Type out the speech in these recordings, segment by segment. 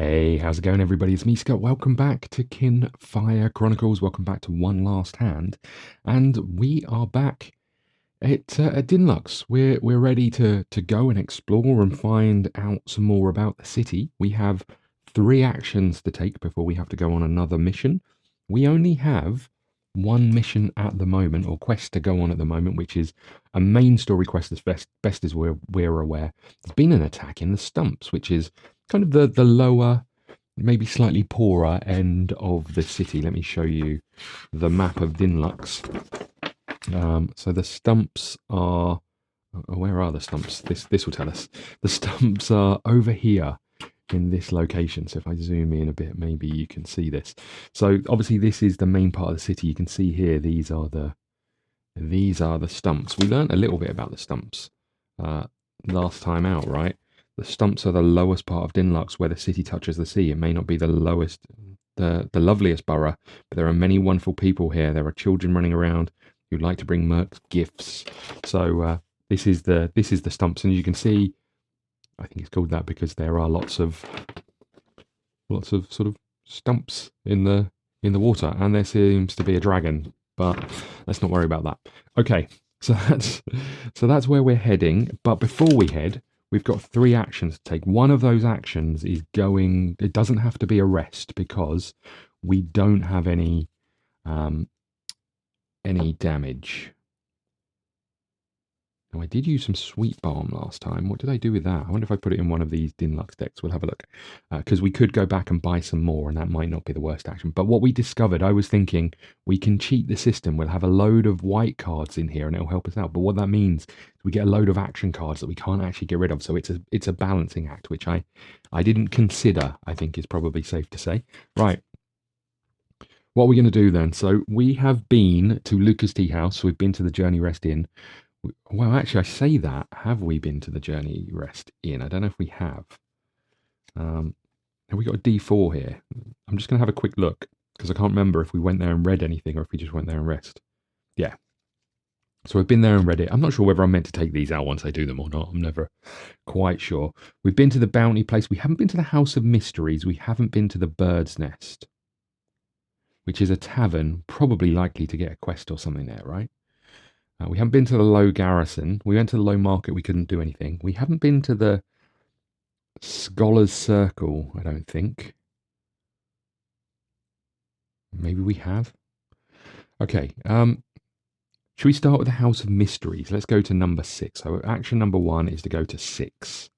Hey, how's it going, everybody? It's me, Scott. Welcome back to Kinfire Chronicles. Welcome back to One Last Hand. And we are back at Dinlux. We're ready to go and explore and find out some more about the city. We have 3 actions to take before we have to go on another mission. We only have one mission at the moment, or quest to go on at the moment, which is a main story quest as best as we're aware. There's been an attack in the Stumps, which is kind of the lower, maybe slightly poorer end of the city. Let me show you the map of Dinlux. So the Stumps are... where are the Stumps? This will tell us. The Stumps are over here in this location. So if I zoom in a bit, maybe you can see this. So obviously this is the main part of the city. You can see here, these are the Stumps. We learned a little bit about the Stumps last time out, right? The Stumps are the lowest part of Dinlux, where the city touches the sea. It may not be the lowest, the loveliest borough, but there are many wonderful people here. There are children running around who like to bring mercs gifts. So this is the Stumps, and you can see, I think it's called that because there are lots of sort of stumps in the water, and there seems to be a dragon, but let's not worry about that. Okay, so that's where we're heading. But before we head, we've got 3 actions to take. One of those actions is it doesn't have to be a rest, because we don't have any damage. Now, I did use some sweet balm last time. What did I do with that? I wonder if I put it in one of these Dinlux decks. We'll have a look. Because we could go back and buy some more, and that might not be the worst action. But what we discovered, I was thinking, we can cheat the system. We'll have a load of white cards in here, and it'll help us out. But what that means is we get a load of action cards that we can't actually get rid of. So it's a balancing act, which I didn't consider, I think is probably safe to say. Right. What are we going to do then? So we have been to Lucas Tea House. We've been to the Journey Rest Inn. Well, actually, I say that. Have we been to the Journey Rest Inn? I don't know if we have. Have we got a D4 here? I'm just going to have a quick look, because I can't remember if we went there and read anything or if we just went there and rest. Yeah. So we've been there and read it. I'm not sure whether I'm meant to take these out once I do them or not. I'm never quite sure. We've been to the Bounty Place. We haven't been to the House of Mysteries. We haven't been to the Bird's Nest, which is a tavern, probably likely to get a quest or something there, right? We haven't been to the Low Garrison. We went to the Low Market. We couldn't do anything. We haven't been to the Scholar's Circle, I don't think. Maybe we have. Okay. Should we start with the House of Mysteries? Let's go to number 6. So action number 1 is to go to 6.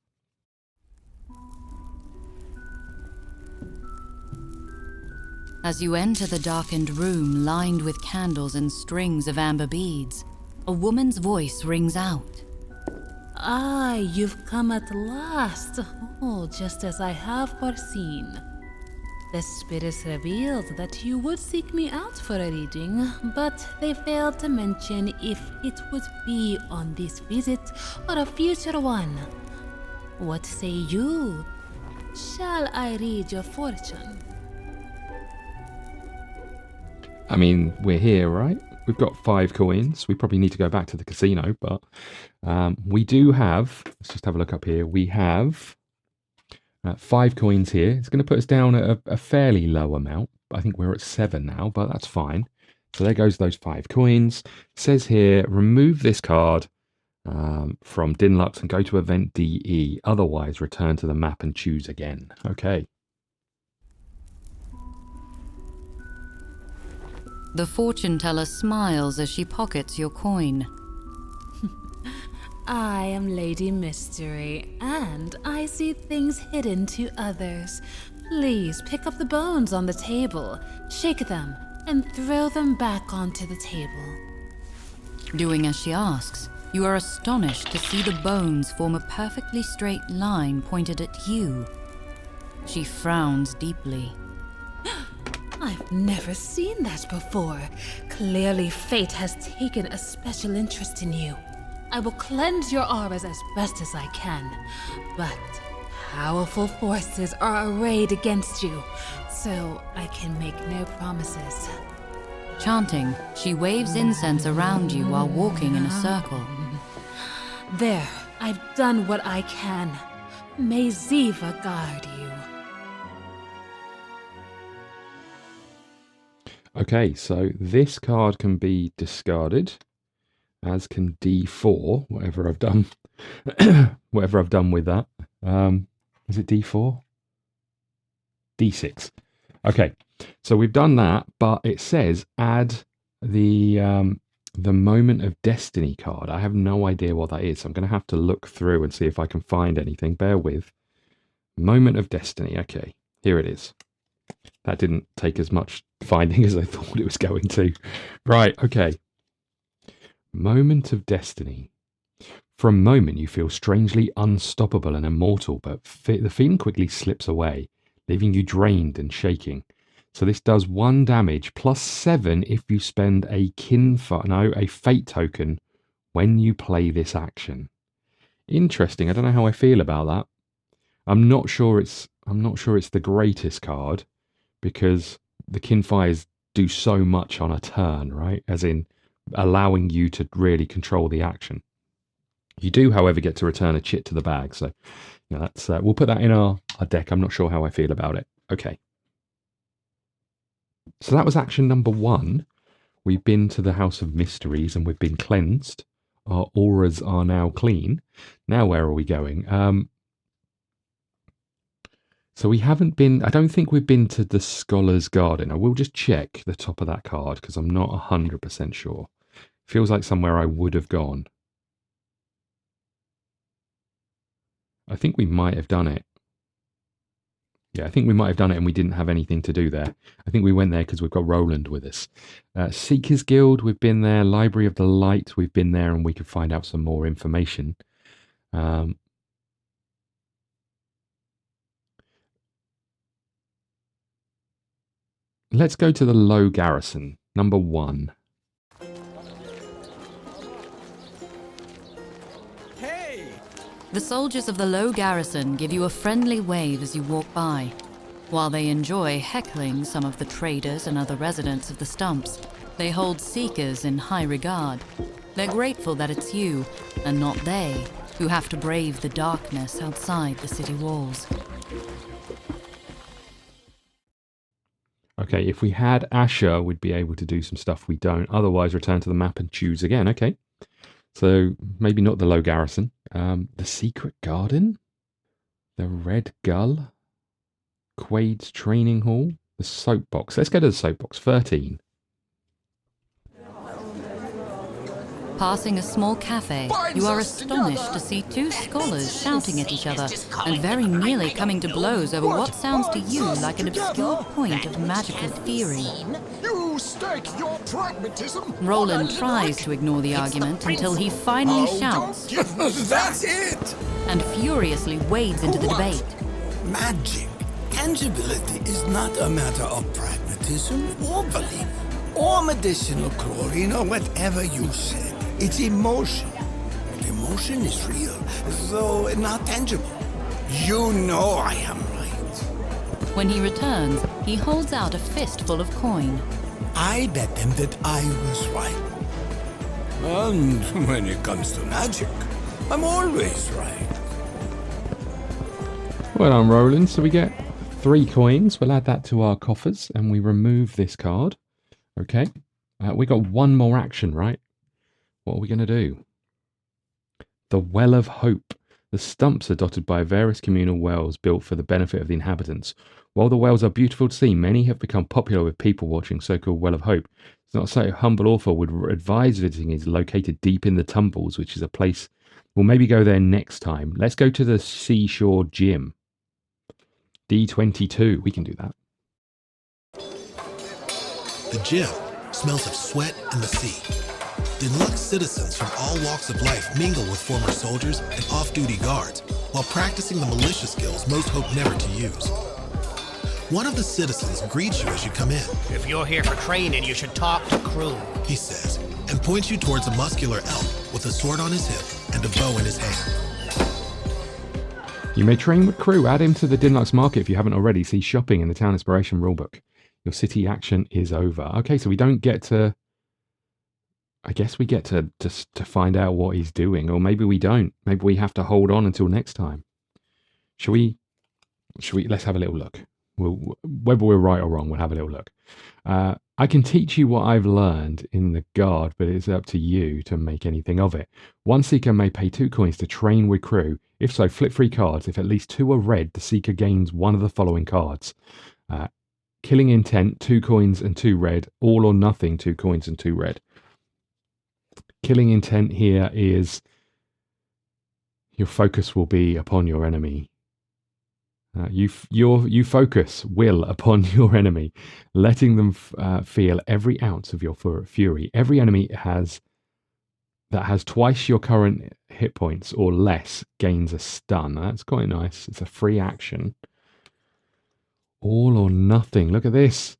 As you enter the darkened room lined with candles and strings of amber beads, a woman's voice rings out. Ah, you've come at last. Oh, just as I have foreseen. The spirits revealed that you would seek me out for a reading, but they failed to mention if it would be on this visit or a future one. What say you? Shall I read your fortune? I mean, we're here, right? We've got 5 coins. We probably need to go back to the casino, but we do have... Let's just have a look up here. We have 5 coins here. It's going to put us down at a fairly low amount. I think we're at 7 now, but that's fine. So there goes those 5 coins. It says here, remove this card from Dinlux and go to event DE. Otherwise, return to the map and choose again. Okay. The fortune teller smiles as she pockets your coin. I am Lady Mystery, and I see things hidden to others. Please pick up the bones on the table, shake them, and throw them back onto the table. Doing as she asks, you are astonished to see the bones form a perfectly straight line pointed at you. She frowns deeply. I've never seen that before. Clearly, fate has taken a special interest in you. I will cleanse your auras as best as I can, but powerful forces are arrayed against you, so I can make no promises. Chanting, she waves incense around you while walking in a circle. There, I've done what I can. May Ziva guard you. Okay, so this card can be discarded, as can D4, whatever I've done. Whatever I've done with that. Is it D4? D6. Okay, so we've done that, but it says add the Moment of Destiny card. I have no idea what that is. So I'm going to have to look through and see if I can find anything. Bear with. Moment of Destiny. Okay, here it is. That didn't take as much finding as I thought it was going to. Right, okay. Moment of Destiny. For a moment, you feel strangely unstoppable and immortal, but the feeling quickly slips away, leaving you drained and shaking. So this does 1 damage plus 7 if you spend a fate token when you play this action. Interesting. I don't know how I feel about that. I'm not sure it's the greatest card because the Kinfires do so much on a turn, right? As in allowing you to really control the action. You do, however, get to return a chit to the bag. So that's we'll put that in our deck. I'm not sure how I feel about it. Okay. So that was action number 1. We've been to the House of Mysteries and we've been cleansed. Our auras are now clean. Now where are we going? So we haven't been... I don't think we've been to the Scholar's Garden. I will just check the top of that card because I'm not 100% sure. Feels like somewhere I would have gone. I think we might have done it. Yeah, I think we might have done it and we didn't have anything to do there. I think we went there because we've got Roland with us. Seekers Guild, we've been there. Library of the Light, we've been there and we could find out some more information. Let's go to the Low Garrison, number 1. The soldiers of the Low Garrison give you a friendly wave as you walk by. While they enjoy heckling some of the traders and other residents of the Stumps, they hold seekers in high regard. They're grateful that it's you, and not they, who have to brave the darkness outside the city walls. Okay, if we had Asher, we'd be able to do some stuff we don't. Otherwise, return to the map and choose again. Okay. So maybe not the Low Garrison. The Secret Garden, the Red Gull, Quaid's Training Hall, the Soapbox. Let's go to the Soapbox. 13. Passing a small cafe, you are astonished to see 2 scholars shouting at each other and very nearly coming to blows over what sounds to you like an obscure point of magical theory. You stake your pragmatism. Roland tries to ignore the argument until he finally shouts. That's it! And furiously wades into the debate. Magic, tangibility is not a matter of pragmatism or belief, or medicinal chlorine, or whatever you said. It's emotion. But emotion is real, though not tangible. You know I am right. When he returns, he holds out a fistful of coin. I bet them that I was right. And when it comes to magic, I'm always right. Well done, Roland. So we get 3 coins. We'll add that to our coffers and we remove this card. Okay. We got 1 more action, right? What are we going to do? The Well of Hope. The Stumps are dotted by various communal wells built for the benefit of the inhabitants. While the wells are beautiful to see, many have become popular with people watching, so-called Well of Hope. It's not so humble author would advise visiting is located deep in the Tumbles, which is a place we'll maybe go there next time. Let's go to the Seashore Gym. D22. We can do that. The gym smells of sweat and the sea. Dinlux citizens from all walks of life mingle with former soldiers and off-duty guards while practicing the militia skills most hope never to use. One of the citizens greets you as you come in. If you're here for training, you should talk to Krew, He says, and points you towards a muscular elf with a sword on his hip and a bow in his hand. You may train with Krew. Add him to the Dinlux market if you haven't already. See shopping in the Town Inspiration rulebook. Your city action is over. Okay, so we don't get to... I guess we get to find out what he's doing, or maybe we don't. Maybe we have to hold on until next time. Should we? Let's have a little look. Whether we're right or wrong, we'll have a little look. I can teach you what I've learned in the guard, but it's up to you to make anything of it. One seeker may pay 2 coins to train with Krew. If so, flip 3 cards. If at least 2 are red, the seeker gains one of the following cards. Killing intent, 2 coins and 2 red. All or nothing, 2 coins and 2 red. Killing intent here is your focus will be upon your enemy. You focus will upon your enemy, letting them feel every ounce of your fury. Every enemy that has twice your current hit points or less gains a stun. That's quite nice. It's a free action. All or nothing. Look at this.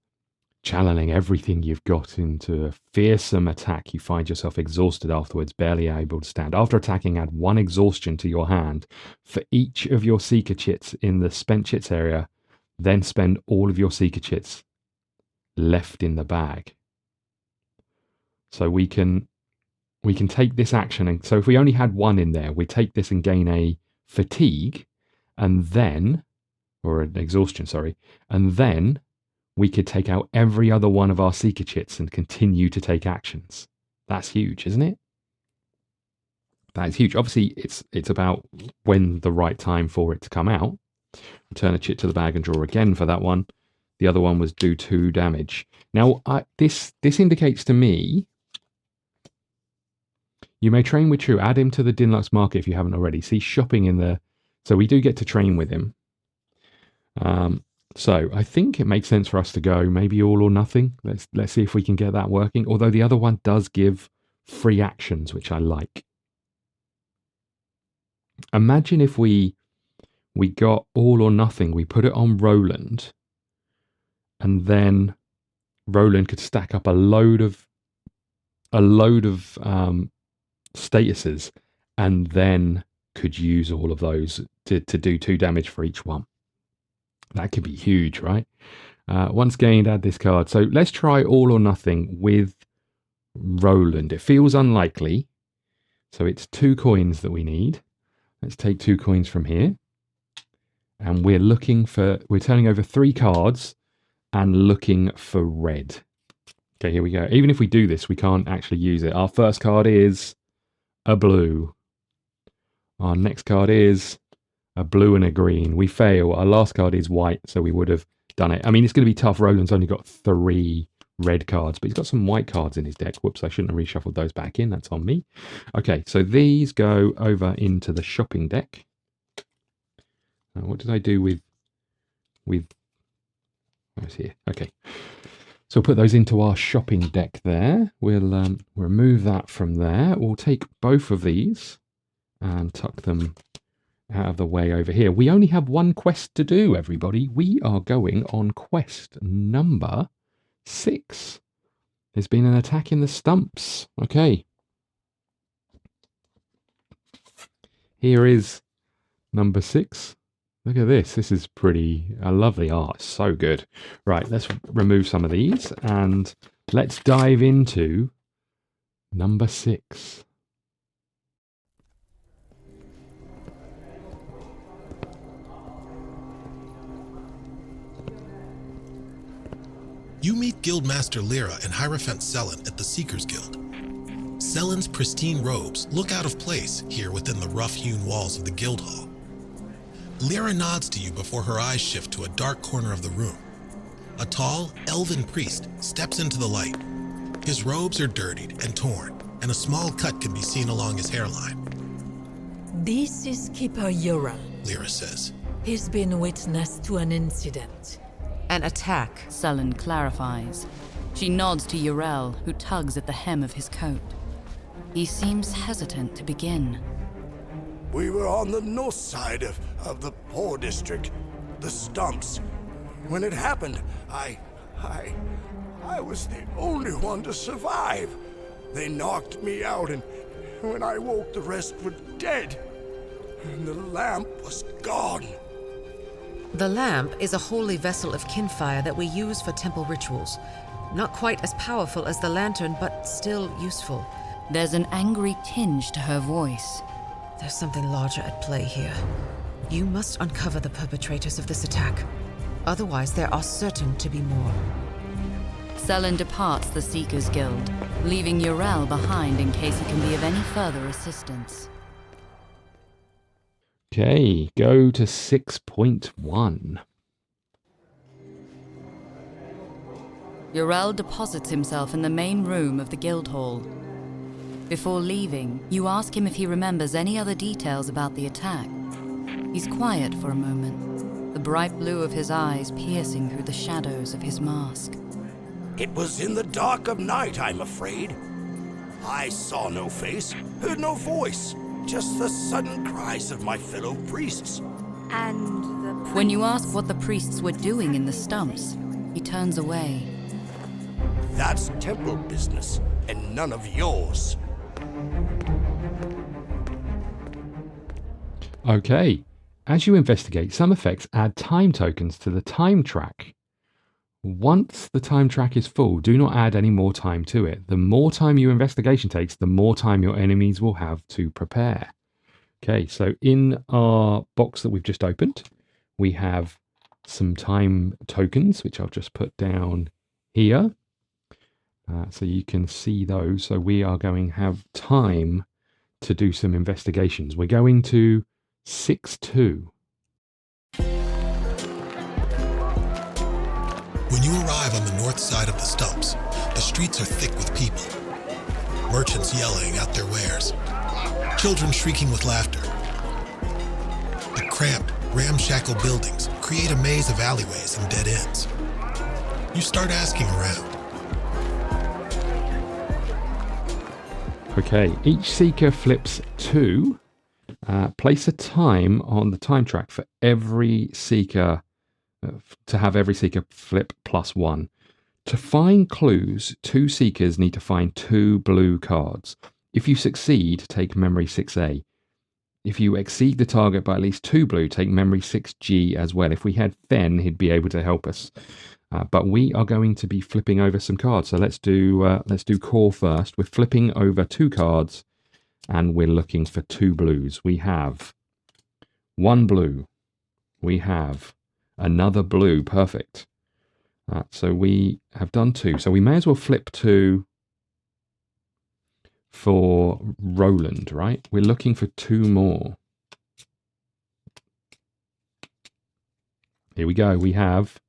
Channeling everything you've got into a fearsome attack. You find yourself exhausted afterwards, barely able to stand. After attacking, add 1 exhaustion to your hand for each of your seeker chits in the spent chits area. Then spend all of your seeker chits left in the bag. So we can take this action, and so if we only had 1 in there, we take this and gain a fatigue, and then, or an exhaustion, sorry, and then we could take out every other one of our seeker chits and continue to take actions. That's huge, isn't it? That is huge. Obviously, it's about when the right time for it to come out. Return a chit to the bag and draw again for that one. The other one was do 2 damage. Now, this indicates to me you may train with Krew. Add him to the Dinlux market if you haven't already. See shopping in the... So we do get to train with him. So I think it makes sense for us to go maybe all or nothing. Let's see if we can get that working. Although the other one does give free actions, which I like. Imagine if we got all or nothing. We put it on Roland, and then Roland could stack up a load of statuses, and then could use all of those to do 2 damage for each one. That could be huge, right? Once gained, add this card. So let's try all or nothing with Roland. It feels unlikely. So it's 2 coins that we need. Let's take 2 coins from here. And we're turning over 3 cards and looking for red. Okay, here we go. Even if we do this, we can't actually use it. Our first card is a blue. Our next card is a blue and a green. We fail. Our last card is white, so we would have done it. I mean, it's going to be tough. Roland's only got 3 red cards, but he's got some white cards in his deck. Whoops, I shouldn't have reshuffled those back in. That's on me. Okay, so these go over into the shopping deck. What did I do with what's here? Okay, so we'll put those into our shopping deck there. We'll remove that from there. We'll take both of these and tuck them out of the way over here. We only have 1 quest to do, everybody. We are going on quest number 6. There's been an attack in the Stumps. Okay. Here is number 6. Look at this. This is pretty... I love the art. So good. Right, let's remove some of these and let's dive into number 6. You meet Guildmaster Elra and Hierophant at the Seekers Guild. Selen's pristine robes look out of place here within the rough-hewn walls of the guild hall. Elra nods to you before her eyes shift to a dark corner of the room. A tall, elven priest steps into the light. His robes are dirtied and torn, and a small cut can be seen along his hairline. This is Keeper Elra, Elra says. He's been witness to an incident. An attack. Selen clarifies. She nods to Yrel, who tugs at the hem of his coat. He seems hesitant to begin. We were on the north side of the poor district, the Stumps. When it happened, I was the only one to survive. They knocked me out, and when I woke, the rest were dead. And the lamp was gone. The lamp is a holy vessel of Kinfire that we use for temple rituals. Not quite as powerful as the lantern, but still useful. There's an angry tinge to her voice. There's something larger at play here. You must uncover the perpetrators of this attack. Otherwise, there are certain to be more. Selen departs the Seekers Guild, leaving Yrel behind in case he can be of any further assistance. Okay, go to 6.1. Yrel deposits himself in the main room of the guild hall. Before leaving, you ask him if he remembers any other details about the attack. He's quiet for a moment, the bright blue of his eyes piercing through the shadows of his mask. It was in the dark of night, I'm afraid. I saw no face, heard no voice, just the sudden cries of my fellow priests. And the priests? When you ask what the priests were doing in the Stumps, he turns away. That's temple business, and none of yours. Okay, as you investigate, some effects add time tokens to the time track. Once the time track is full, do not add any more time to it. The more time your investigation takes, the more time your enemies will have to prepare. Okay, so in our box that we've just opened, we have some time tokens, which I'll just put down here. So you can see those. So we are going to have time to do some investigations. We're going to 6.2. When you arrive on the north side of the Stumps, the streets are thick with people. Merchants yelling out their wares. Children shrieking with laughter. The cramped, ramshackle buildings create a maze of alleyways and dead ends. You start asking around. Okay, each seeker flips 2. Place a time on the time track for every seeker, to have every seeker flip +1. To find clues, 2 seekers need to find 2 blue cards. If you succeed, take memory 6A. If you exceed the target by at least 2 blue, take memory 6G as well. If we had Fen, he'd be able to help us. But we are going to be flipping over some cards. So let's do core first. We're flipping over 2 cards, and we're looking for 2 blues. We have 1 blue. We have another blue. Perfect. So we have done 2. So we may as well flip 2 for Roland, right? We're looking for 2 more. Here we go. We have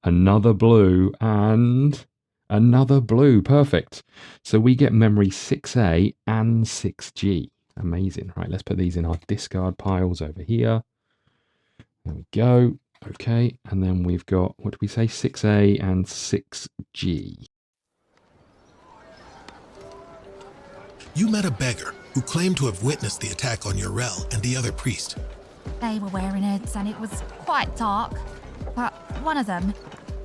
another blue and another blue. Perfect. So we get memory 6A and 6G. Amazing. Right, let's put these in our discard piles over here. There we go. Okay, and then we've got, what do we say, 6A and 6G. You met a beggar who claimed to have witnessed the attack on Yrel and the other priest. They were wearing hoods and it was quite dark. But one of them,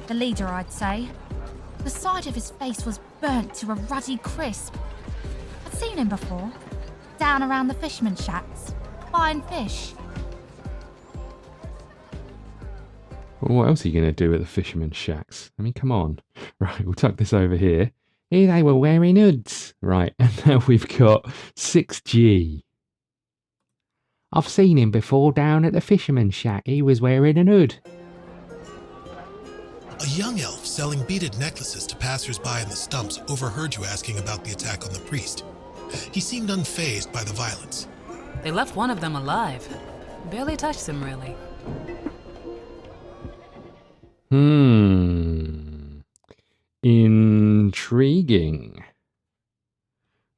the leader I'd say, the side of his face was burnt to a ruddy crisp. I'd seen him before, down around the fishermen's shacks, buying fish. Well, what else are you going to do at the fishermen's shacks? I mean, come on. Right, we'll tuck this over here. Here they were wearing hoods. Right, and now we've got 6G. I've seen him before down at the fisherman's shack. He was wearing a hood. A young elf selling beaded necklaces to passers-by in the Stumps overheard you asking about the attack on the priest. He seemed unfazed by the violence. They left one of them alive. Barely touched him, really. Intriguing.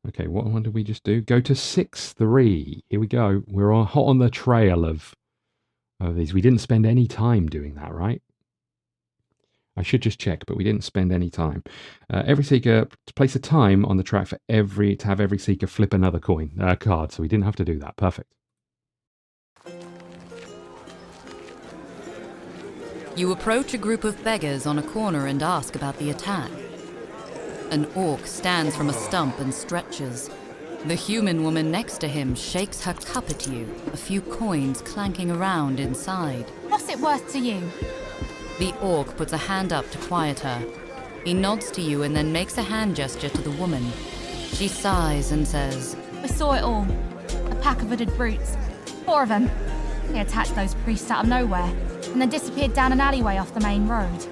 Okay, what did we just do? Go to 6.3. Here we go. We're hot on the trail of these. We didn't spend any time doing that, right? I should just check, but we didn't spend any time. Every seeker, place a time on the track to have every seeker flip another card. So we didn't have to do that. Perfect. You approach a group of beggars on a corner and ask about the attack. An orc stands from a stump and stretches. The human woman next to him shakes her cup at you, a few coins clanking around inside. What's it worth to you? The orc puts a hand up to quiet her. He nods to you and then makes a hand gesture to the woman. She sighs and says, We saw it all. A pack of hooded brutes. 4 of them. They attacked those priests out of nowhere and then disappeared down an alleyway off the main road.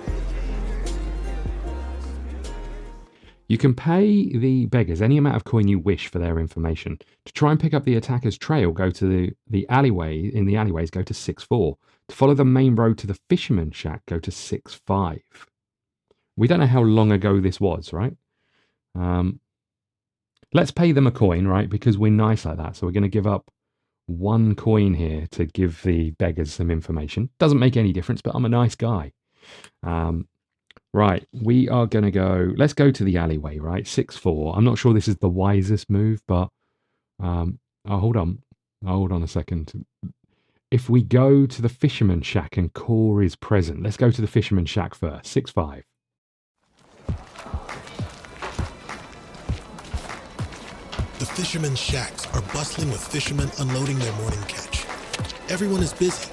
You can pay the beggars any amount of coin you wish for their information. To try and pick up the attacker's trail, go to the alleyway. In the alleyways, go to 6-4. To follow the main road to the fisherman's shack, go to 6-5. We don't know how long ago this was, right? Let's pay them a coin, right? Because we're nice like that. So we're going to give up 1 coin here to give the beggars some information. Doesn't make any difference, but I'm a nice guy. Right, we are going to go... Let's go to the alleyway, right? 6-4. I'm not sure this is the wisest move, but... hold on. Hold on a second. If we go to the fisherman's shack and Krew is present, let's go to the fisherman's shack first. 6-5. The fishermen's shacks are bustling with fishermen unloading their morning catch. Everyone is busy,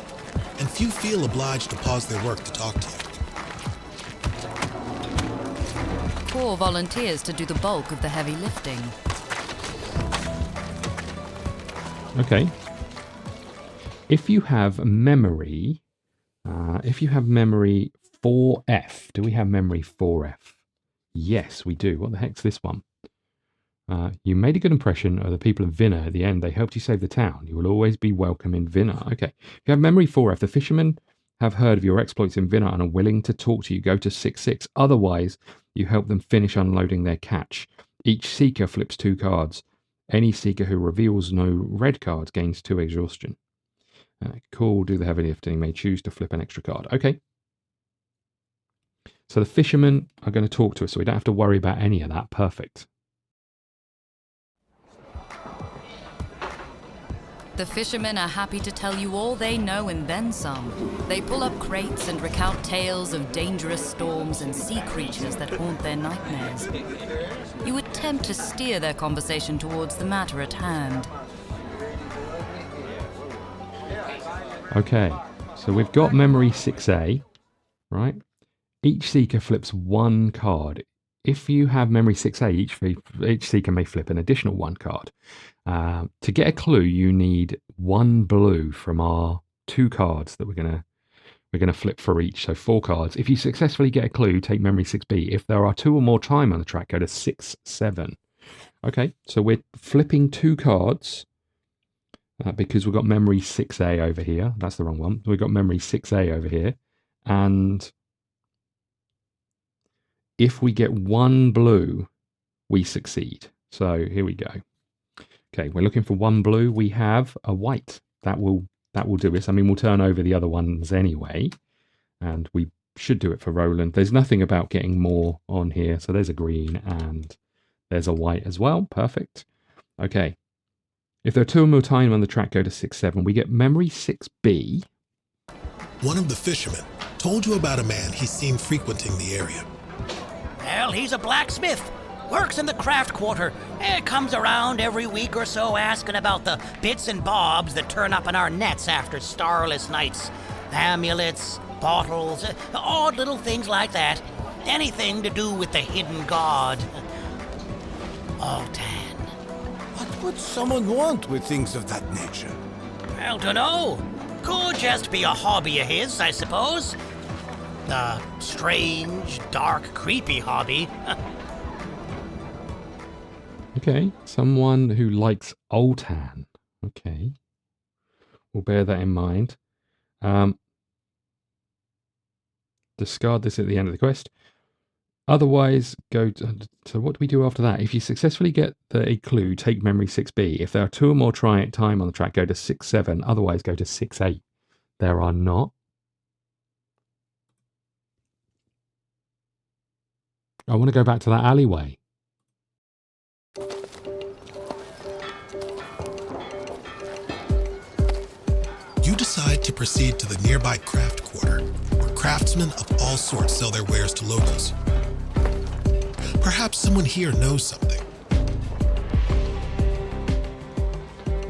and few feel obliged to pause their work to talk to you. Krew volunteers to do the bulk of the heavy lifting. Okay. If you have memory 4F, do we have memory 4F? Yes, we do. What the heck's this one? You made a good impression of the people of Vinna at the end. They helped you save the town. You will always be welcome in Vinna. Okay. If you have memory 4F, the fishermen have heard of your exploits in Vinna and are willing to talk to you. Go to 6-6. Otherwise, you help them finish unloading their catch. Each seeker flips 2 cards. Any seeker who reveals no red cards gains 2 exhaustion. Cool. Do the heavy lifting. May choose to flip an extra card. Okay. So the fishermen are going to talk to us, so we don't have to worry about any of that. Perfect. The fishermen are happy to tell you all they know and then some. They pull up crates and recount tales of dangerous storms and sea creatures that haunt their nightmares. You attempt to steer their conversation towards the matter at hand. Okay, so we've got memory 6A, right? Each seeker flips 1 card. If you have memory 6A, each seeker may flip an additional 1 card. To get a clue, you need 1 blue from our 2 cards that we're gonna flip for each. So 4 cards. If you successfully get a clue, take memory 6B. If there are 2 or more time on the track, go to 6-7. Okay, so we're flipping 2 cards because we've got memory 6A over here. That's the wrong one. We've got memory 6A over here, and if we get 1 blue, we succeed. So here we go. Okay, we're looking for 1 blue. We have a white. That will do this. I mean, we'll turn over the other ones anyway, and we should do it for Roland. There's nothing about getting more on here. So there's a green and there's a white as well. Perfect. Okay. If there are 2 or more time on the track, go to 6-7. We get memory 6B. One of the fishermen told you about a man he's seen frequenting the area. Well, he's a blacksmith. Works in the craft quarter. Comes around every week or so asking about the bits and bobs that turn up in our nets after starless nights. Amulets, bottles, odd little things like that. Anything to do with the hidden god. Altan. What would someone want with things of that nature? Well, dunno. Could just be a hobby of his, I suppose. A strange, dark, creepy hobby. Okay, someone who likes Altan. Okay, we'll bear that in mind. Discard this at the end of the quest. Otherwise, go to... So what do we do after that? If you successfully get a clue, take memory 6B. If there are 2 or more time on the track, go to 6-7. Otherwise, go to 6-8. There are not. I want to go back to that alleyway. You decide to proceed to the nearby craft quarter, where craftsmen of all sorts sell their wares to locals. Perhaps someone here knows something.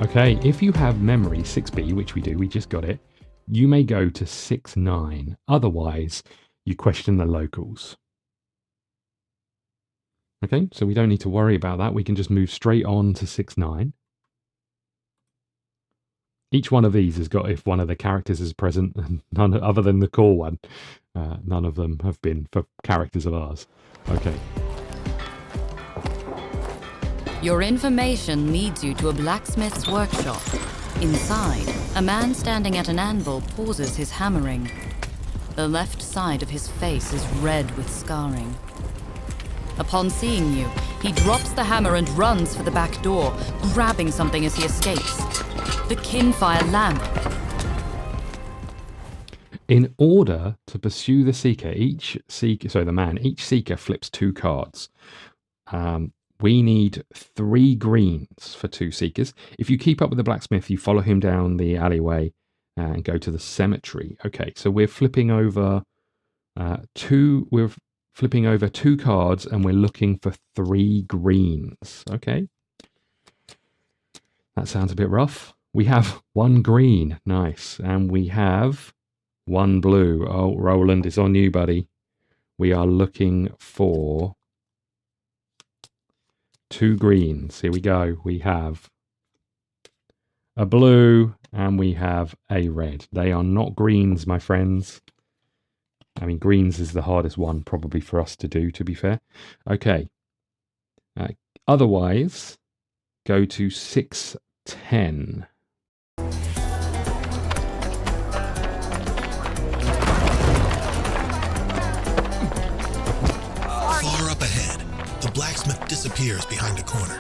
Okay, if you have memory 6B, which we do, we just got it, you may go to 6-9. Otherwise, you question the locals. Okay, so we don't need to worry about that. We can just move straight on to 6-9. Each one of these has got, if one of the characters is present, none other than the core one, none of them have been for characters of ours. Okay. Your information leads you to a blacksmith's workshop. Inside, a man standing at an anvil pauses his hammering. The left side of his face is red with scarring. Upon seeing you, he drops the hammer and runs for the back door, grabbing something as he escapes. The Kinfire lamp. In order to pursue the seeker, each seeker flips 2 cards. We need 3 greens for 2 seekers. If you keep up with the blacksmith, you follow him down the alleyway and go to the cemetery. Okay, so we're flipping over 2. We're flipping over 2 cards, and we're looking for 3 greens. Okay, that sounds a bit rough. We have 1 green, nice, and we have 1 blue. Oh, Roland, it's on you, buddy. We are looking for 2 greens. Here we go. We have a blue and we have a red. They are not greens, my friends. I mean, greens is the hardest one probably for us to do, to be fair. Okay. Otherwise, go to 610. Far up ahead, the blacksmith disappears behind a corner.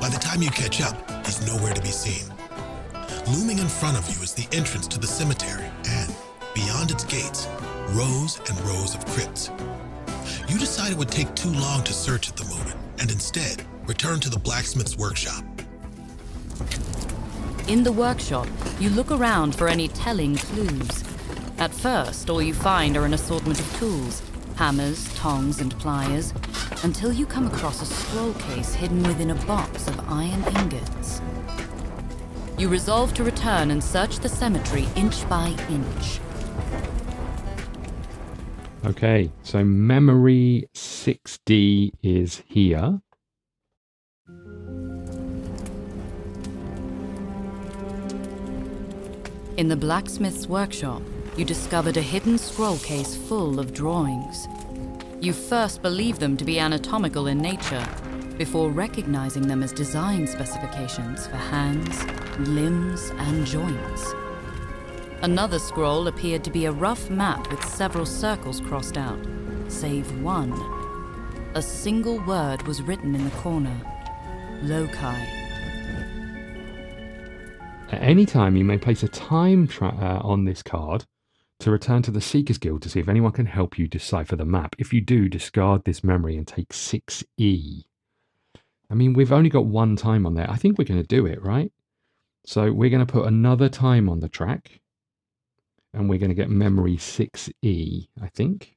By the time you catch up, he's nowhere to be seen. Looming in front of you is the entrance to the cemetery, and beyond its gates, rows and rows of crypts. You decide it would take too long to search at the moment, and instead return to the blacksmith's workshop. In the workshop, you look around for any telling clues. At first, all you find are an assortment of tools, hammers, tongs, and pliers, until you come across a scroll case hidden within a box of iron ingots. You resolve to return and search the cemetery inch by inch. Okay, so memory 6D is here. In the blacksmith's workshop, you discovered a hidden scroll case full of drawings. You first believed them to be anatomical in nature, before recognizing them as design specifications for hands, limbs, and joints. Another scroll appeared to be a rough map with several circles crossed out, save one. A single word was written in the corner: Loci. At any time, you may place a time on this card to return to the Seekers Guild to see if anyone can help you decipher the map. If you do, discard this memory and take 6E. I mean, we've only got 1 time on there. I think we're going to do it, right? So we're going to put another time on the track. And we're going to get memory 6E, I think.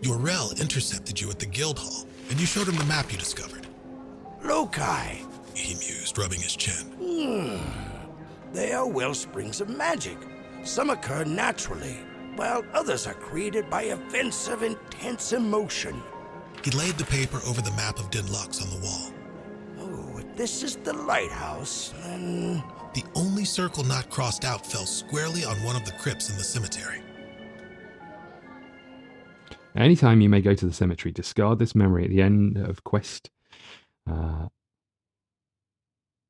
Your Rel intercepted you at the guild hall, and you showed him the map you discovered. Loci. He mused, rubbing his chin. They are wellsprings of magic. Some occur naturally, while others are created by events of intense emotion. He laid the paper over the map of Dinlux on the wall. Oh, if this is the lighthouse, then... The only circle not crossed out fell squarely on one of the crypts in the cemetery. Anytime you may go to the cemetery, discard this memory at the end of quest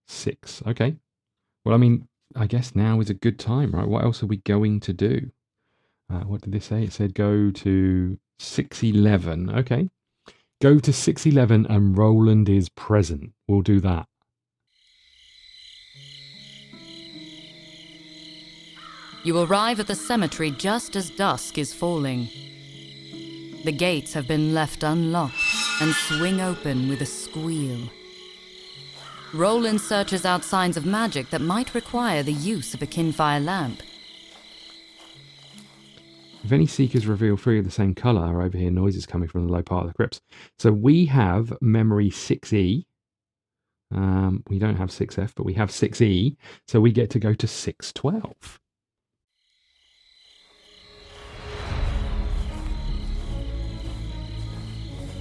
6. Okay. Well, I mean, I guess now is a good time, right? What else are we going to do? What did this say? It said go to 611. Okay. Go to 611 and Roland is present. We'll do that. You arrive at the cemetery just as dusk is falling. The gates have been left unlocked and swing open with a squeal. Roland searches out signs of magic that might require the use of a Kinfire lamp. If any seekers reveal 3 of the same colour, I overhear noises coming from the low part of the crypts. So we have memory 6E. We don't have 6F, but we have 6E. So we get to go to 612.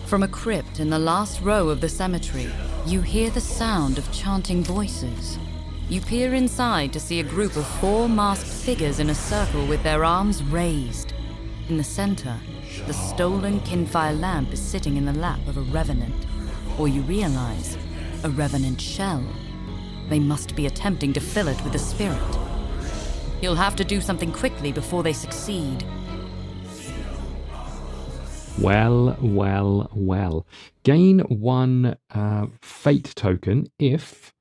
From a crypt in the last row of the cemetery, you hear the sound of chanting voices. You peer inside to see a group of 4 masked figures in a circle with their arms raised. In the center, the stolen Kinfire lamp is sitting in the lap of a revenant, or you realize, a revenant shell. They must be attempting to fill it with a spirit. You'll have to do something quickly before they succeed. Well, well, well. Gain 1 fate token if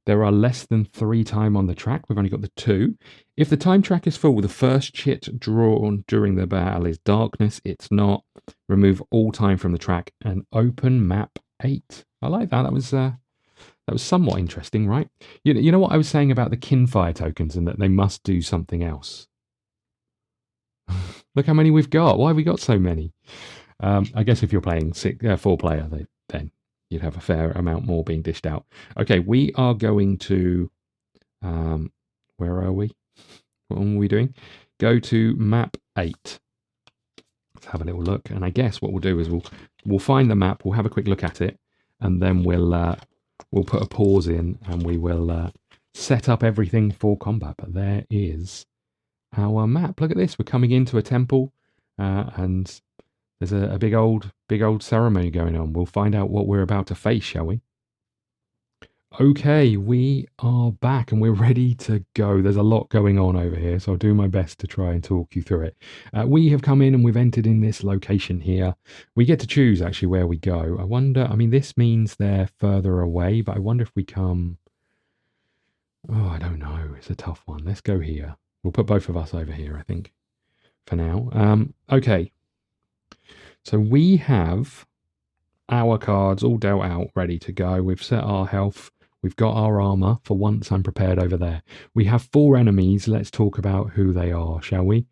there are less than 3 time on the track. We've only got the 2. If the time track is full, the first chit drawn during the battle is darkness. It's not. Remove all time from the track and open map 8. I like that. That was somewhat interesting, right? You know what I was saying about the Kinfire tokens and that they must do something else. Look how many we've got. Why have we got so many? I guess if you're playing 4-player, then you'd have a fair amount more being dished out. Okay, we are going to... where are we? What are we doing? Go to map 8. Let's have a little look. And I guess what we'll do is we'll find the map, we'll have a quick look at it, and then we'll put a pause in and we will set up everything for combat. But there is our map. Look at this. We're coming into a temple and there's a big old ceremony going on. We'll find out what we're about to face, shall we? Okay, we are back and we're ready to go. There's a lot going on over here, so I'll do my best to try and talk you through it. We have come in and we've entered in this location here. We get to choose actually where we go. I wonder, I mean, this means they're further away, but I wonder if we come... Oh, I don't know. It's a tough one. Let's go here. We'll put both of us over here, I think, for now. Okay. So we have our cards all dealt out, ready to go. We've set our health. We've got our armor. For once, I'm prepared over there. We have 4 enemies. Let's talk about who they are, shall we?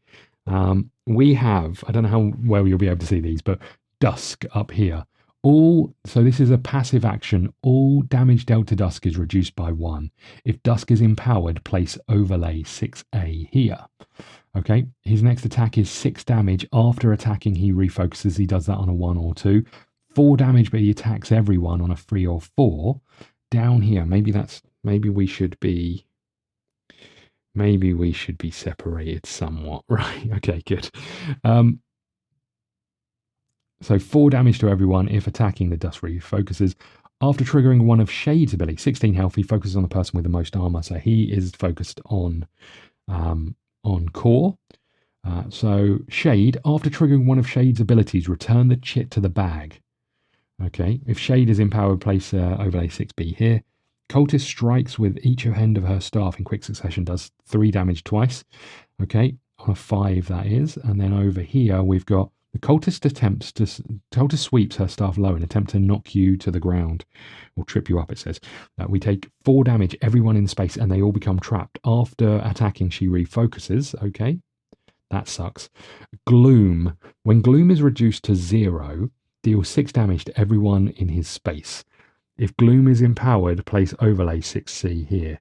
We have, I don't know how well you'll be able to see these, but Dusk up here. So this is a passive action. All damage dealt to Dusk is reduced by 1. If Dusk is empowered, place overlay 6A here. Okay, his next attack is 6 damage. After attacking, he refocuses. He does that on a 1 or 2. 4 damage, but he attacks everyone on a 3 or 4. Down here, maybe we should be separated somewhat. Right, okay, good. So 4 damage to everyone if attacking. The Dusk refocuses. After triggering one of Shade's ability, 16 health, he focuses on the person with the most armor. So he is focused on core. So Shade, after triggering one of Shade's abilities, return the chit to the bag. Okay, if Shade is empowered, place overlay 6B here. Cultist strikes with each end of her staff in quick succession, does 3 damage twice. Okay, on a 5 that is. And then over here we've got the cultist sweeps her staff low and attempt to knock you to the ground or trip you up, it says. We take 4 damage, everyone in space, and they all become trapped. After attacking, she refocuses. Okay, that sucks. Gloom. When Gloom is reduced to 0, deal 6 damage to everyone in his space. If Gloom is empowered, place overlay 6C here.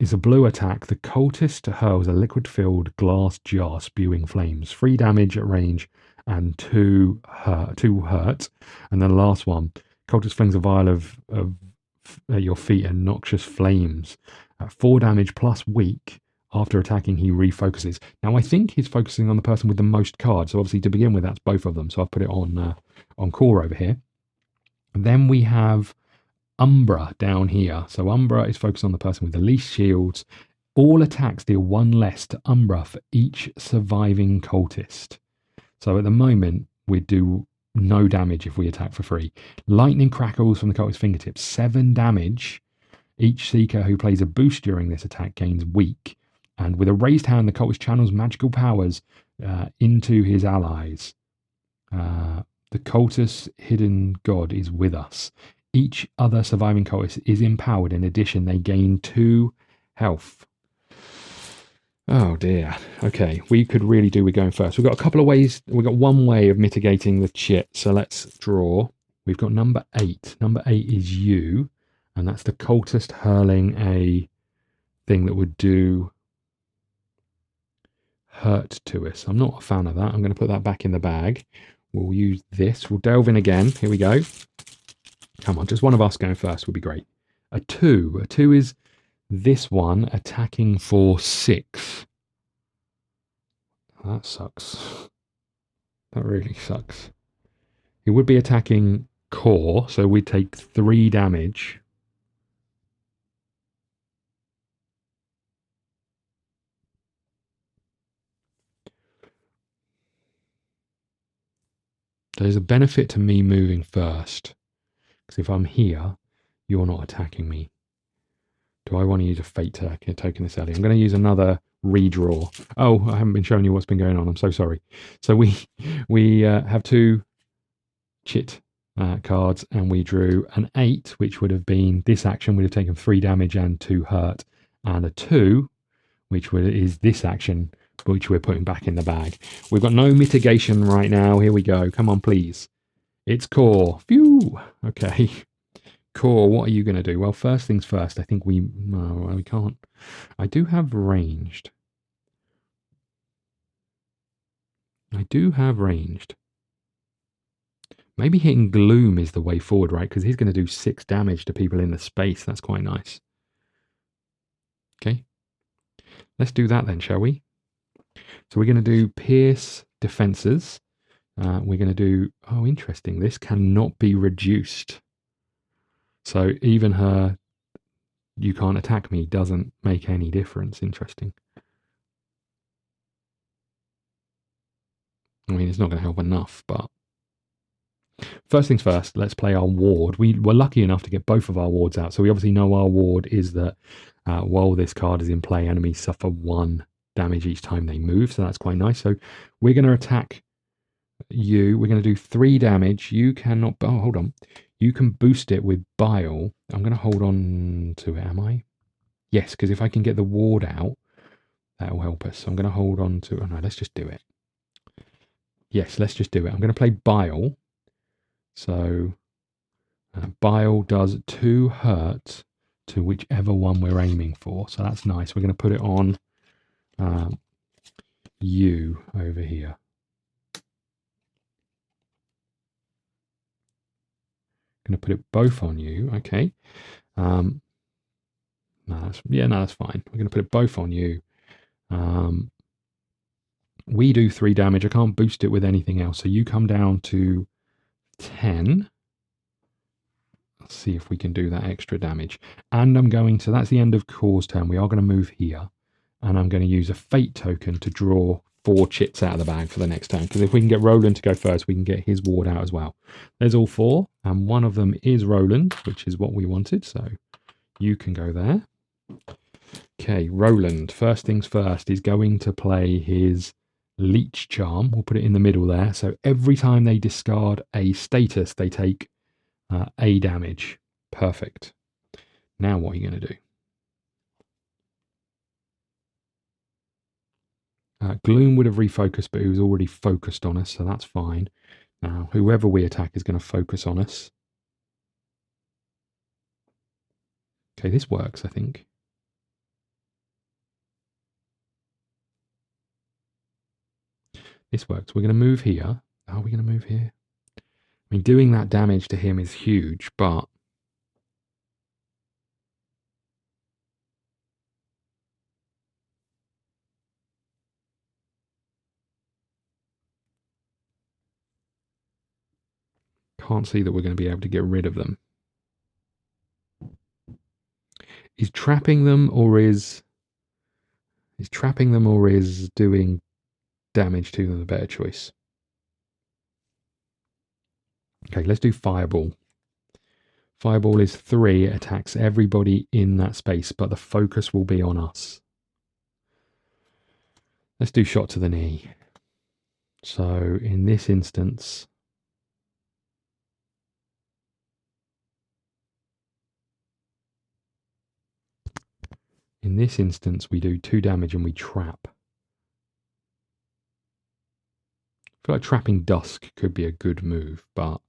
It's a blue attack. The cultist hurls a liquid-filled glass jar spewing flames. 3 damage at range and 2 hurt. And then the last one, cultist flings a vial of at your feet and noxious flames. 4 damage plus weak. After attacking, he refocuses. Now, I think he's focusing on the person with the most cards. So obviously, to begin with, that's both of them. So I've put it on core over here. And then we have Umbra down here. So Umbra is focused on the person with the least shields. All attacks deal 1 less to Umbra for each surviving cultist. So at the moment, we do no damage if we attack for free. Lightning crackles from the cultist's fingertips. 7 damage. Each seeker who plays a boost during this attack gains weak. And with a raised hand, the cultist channels magical powers into his allies. The cultist's hidden god is with us. Each other surviving cultist is empowered. In addition, they gain 2 health. Oh dear. Okay, we could really do with going first. We've got a couple of ways. We've got one way of mitigating the chit. So let's draw. We've got number 8. Number 8 is you. And that's the cultist hurling a thing that would do hurt to us. I'm not a fan of that. I'm going to put that back in the bag. We'll use this. We'll delve in again. Here we go. Come on, just one of us going first would be great. A 2. A 2 is this one attacking for 6. That sucks. That really sucks. He would be attacking core, so we'd take 3 damage. There's a benefit to me moving first, because if I'm here, you're not attacking me. Do I want to use a fate token this early? I'm going to use another redraw. Oh, I haven't been showing you what's been going on. I'm so sorry. So we have 2 chit cards, and we drew an 8, which would have been this action would have taken 3 damage and 2 hurt, and a 2, which is this action, which we're putting back in the bag. We've got no mitigation right now. Here we go. Come on, please. It's core. Phew. Okay. Core, what are you going to do? Well, first things first, I think we can't. I do have ranged. Maybe hitting Gloom is the way forward, right? Because he's going to do 6 damage to people in the space. That's quite nice. Okay. Let's do that then, shall we? So we're going to do Pierce Defenses. We're going to do... Oh, interesting. This cannot be reduced. So even her, you can't attack me, doesn't make any difference. Interesting. I mean, it's not going to help enough, but... First things first, let's play our ward. We were lucky enough to get both of our wards out. So we obviously know our ward is that while this card is in play, enemies suffer 1 damage each time they move. So that's quite nice. So we're going to attack you. We're going to do 3 damage. You cannot... Oh, hold on. You can boost it with bile. I'm going to hold on to it, am I? Yes, because if I can get the ward out, that will help us. So I'm going to hold on to... Oh, no, let's just do it. Yes, let's just do it. I'm going to play bile. So bile does 2 hurt to whichever one we're aiming for. So that's nice. We're going to put it on you over here. Going to put it both on you. Okay. No, that's fine. We're going to put it both on you. We do 3 damage. I can't boost it with anything else. So you come down to 10. Let's see if we can do that extra damage. And I'm going to, that's the end of Core's turn. We are going to move here. And I'm going to use a fate token to draw 4 chits out of the bag for the next turn. Because if we can get Roland to go first, we can get his ward out as well. There's all 4. And one of them is Roland, which is what we wanted. So you can go there. Okay, Roland, first things first, is going to play his Leech Charm. We'll put it in the middle there. So every time they discard a status, they take A damage. Perfect. Now what are you going to do? Gloom would have refocused, but he was already focused on us, so that's fine. Now, whoever we attack is going to focus on us. Okay, this works, I think. This works. We're going to move here. Are we going to move here? I mean, doing that damage to him is huge, but... can't see that we're going to be able to get rid of them. Is trapping them or is doing damage to them a better choice? Okay, let's do Fireball. Fireball is 3. It attacks everybody in that space, but the focus will be on us. Let's do Shot to the Knee. So in this instance... we do 2 damage and we trap. I feel like trapping Dusk could be a good move, but...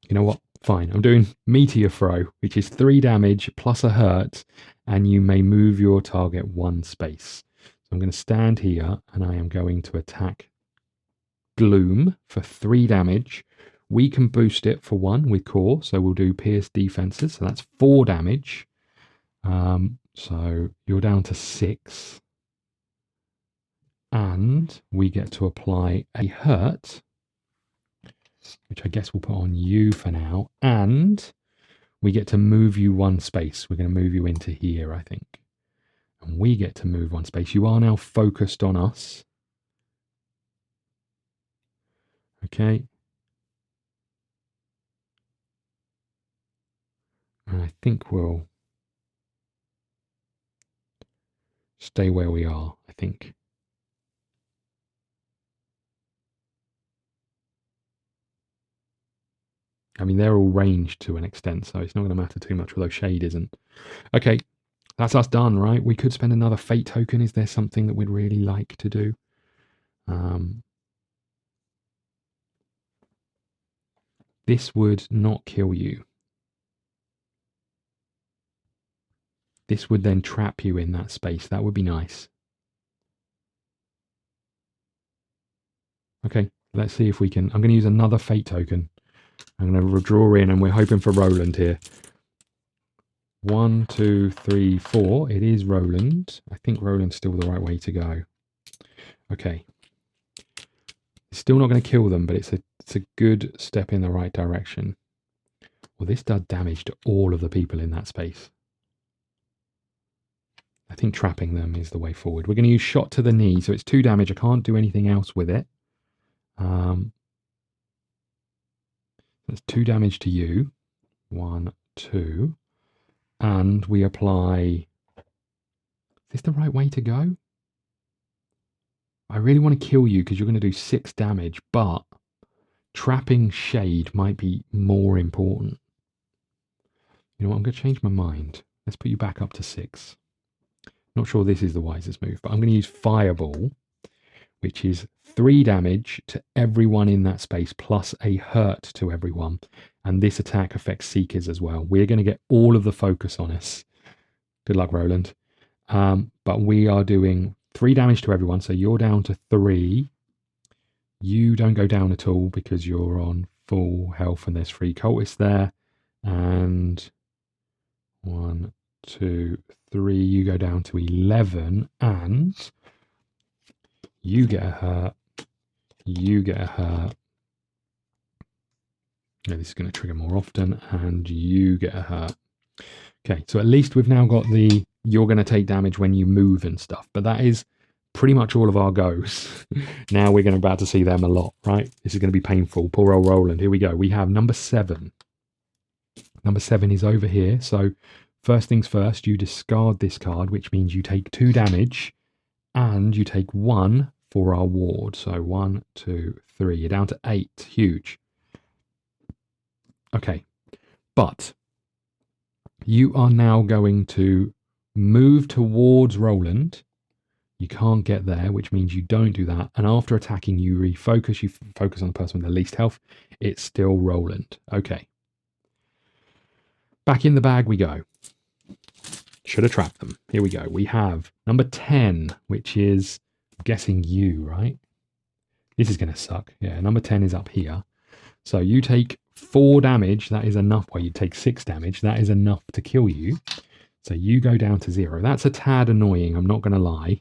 you know what? Fine. I'm doing Meteor Throw, which is 3 damage plus a hurt, and you may move your target 1 space. So I'm going to stand here, and I am going to attack Gloom for 3 damage. We can boost it for 1 with Core, so we'll do Pierce Defenses, so that's 4 damage. So you're down to 6. And we get to apply a hurt, which I guess we'll put on you for now. And we get to move you one space. We're going to move you into here, I think. And we get to move one space. You are now focused on us. Okay. And I think we'll stay where we are, I think. I mean, they're all ranged to an extent, so it's not going to matter too much, although Shade isn't. Okay, that's us done, right? We could spend another fate token. Is there something that we'd really like to do? This would not kill you. This would then trap you in that space. That would be nice. Okay, let's see if we can... I'm going to use another fate token. I'm going to draw in, and we're hoping for Roland here. 1, 2, 3, 4. It is Roland. I think Roland's still the right way to go. Okay. It's still not going to kill them, but it's a good step in the right direction. Well, this does damage to all of the people in that space. I think trapping them is the way forward. We're going to use shot to the knee, so it's 2 damage. I can't do anything else with it. That's 2 damage to you. 1, 2. And we apply... Is this the right way to go? I really want to kill you because you're going to do 6 damage, but trapping Shade might be more important. You know what? I'm going to change my mind. Let's put you back up to 6. Not sure this is the wisest move, but I'm going to use Fireball, which is 3 damage to everyone in that space, plus a hurt to everyone. And this attack affects Seekers as well. We're going to get all of the focus on us. Good luck, Roland. But we are doing 3 damage to everyone, so you're down to 3. You don't go down at all because you're on full health and there's 3 cultists there. And 1, 2, 3, you go down to 11, and you get a hurt. You get a hurt. Now, this is going to trigger more often, and you get a hurt. Okay, so at least we've now got the you're going to take damage when you move and stuff, but that is pretty much all of our goes. Now we're going to about to see them a lot, right? This is going to be painful. Poor old Roland. Here we go. We have number 7. Number 7 is over here. So first things first, you discard this card, which means you take 2 damage and you take 1 for our ward. So 1, 2, 3. You're down to 8. Huge. Okay. But you are now going to move towards Roland. You can't get there, which means you don't do that. And after attacking, you refocus. You focus on the person with the least health. It's still Roland. Okay. Back in the bag we go. Should have trapped them. Here we go. We have number 10, which is, I'm guessing you, right? This is going to suck. Yeah, number 10 is up here. So you take 4 damage. That is enough. Well, you take 6 damage. That is enough to kill you. So you go down to 0. That's a tad annoying, I'm not going to lie.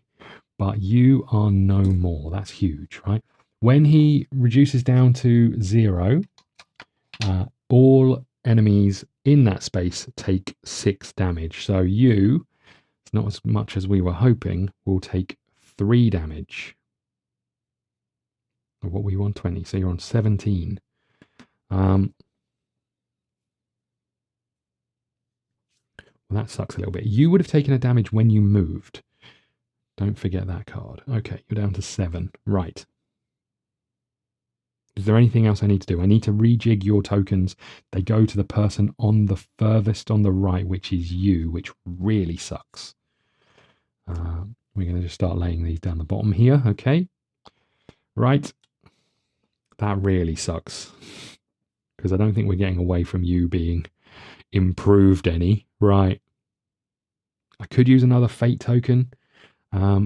But you are no more. That's huge, right? When he reduces down to 0, all enemies in that space take 6 damage. So you, it's not as much as we were hoping, will take 3 damage. Or what were you on? 20. So you're on 17. Well, that sucks a little bit. You would have taken a damage when you moved. Don't forget that card. Okay, you're down to 7. Right. Is there anything else I need to do? I need to rejig your tokens. They go to the person on the furthest on the right, which is you, which really sucks. We're going to just start laying these down the bottom here. Okay. Right. That really sucks. Because I don't think we're getting away from you being improved any. Right. I could use another fate token.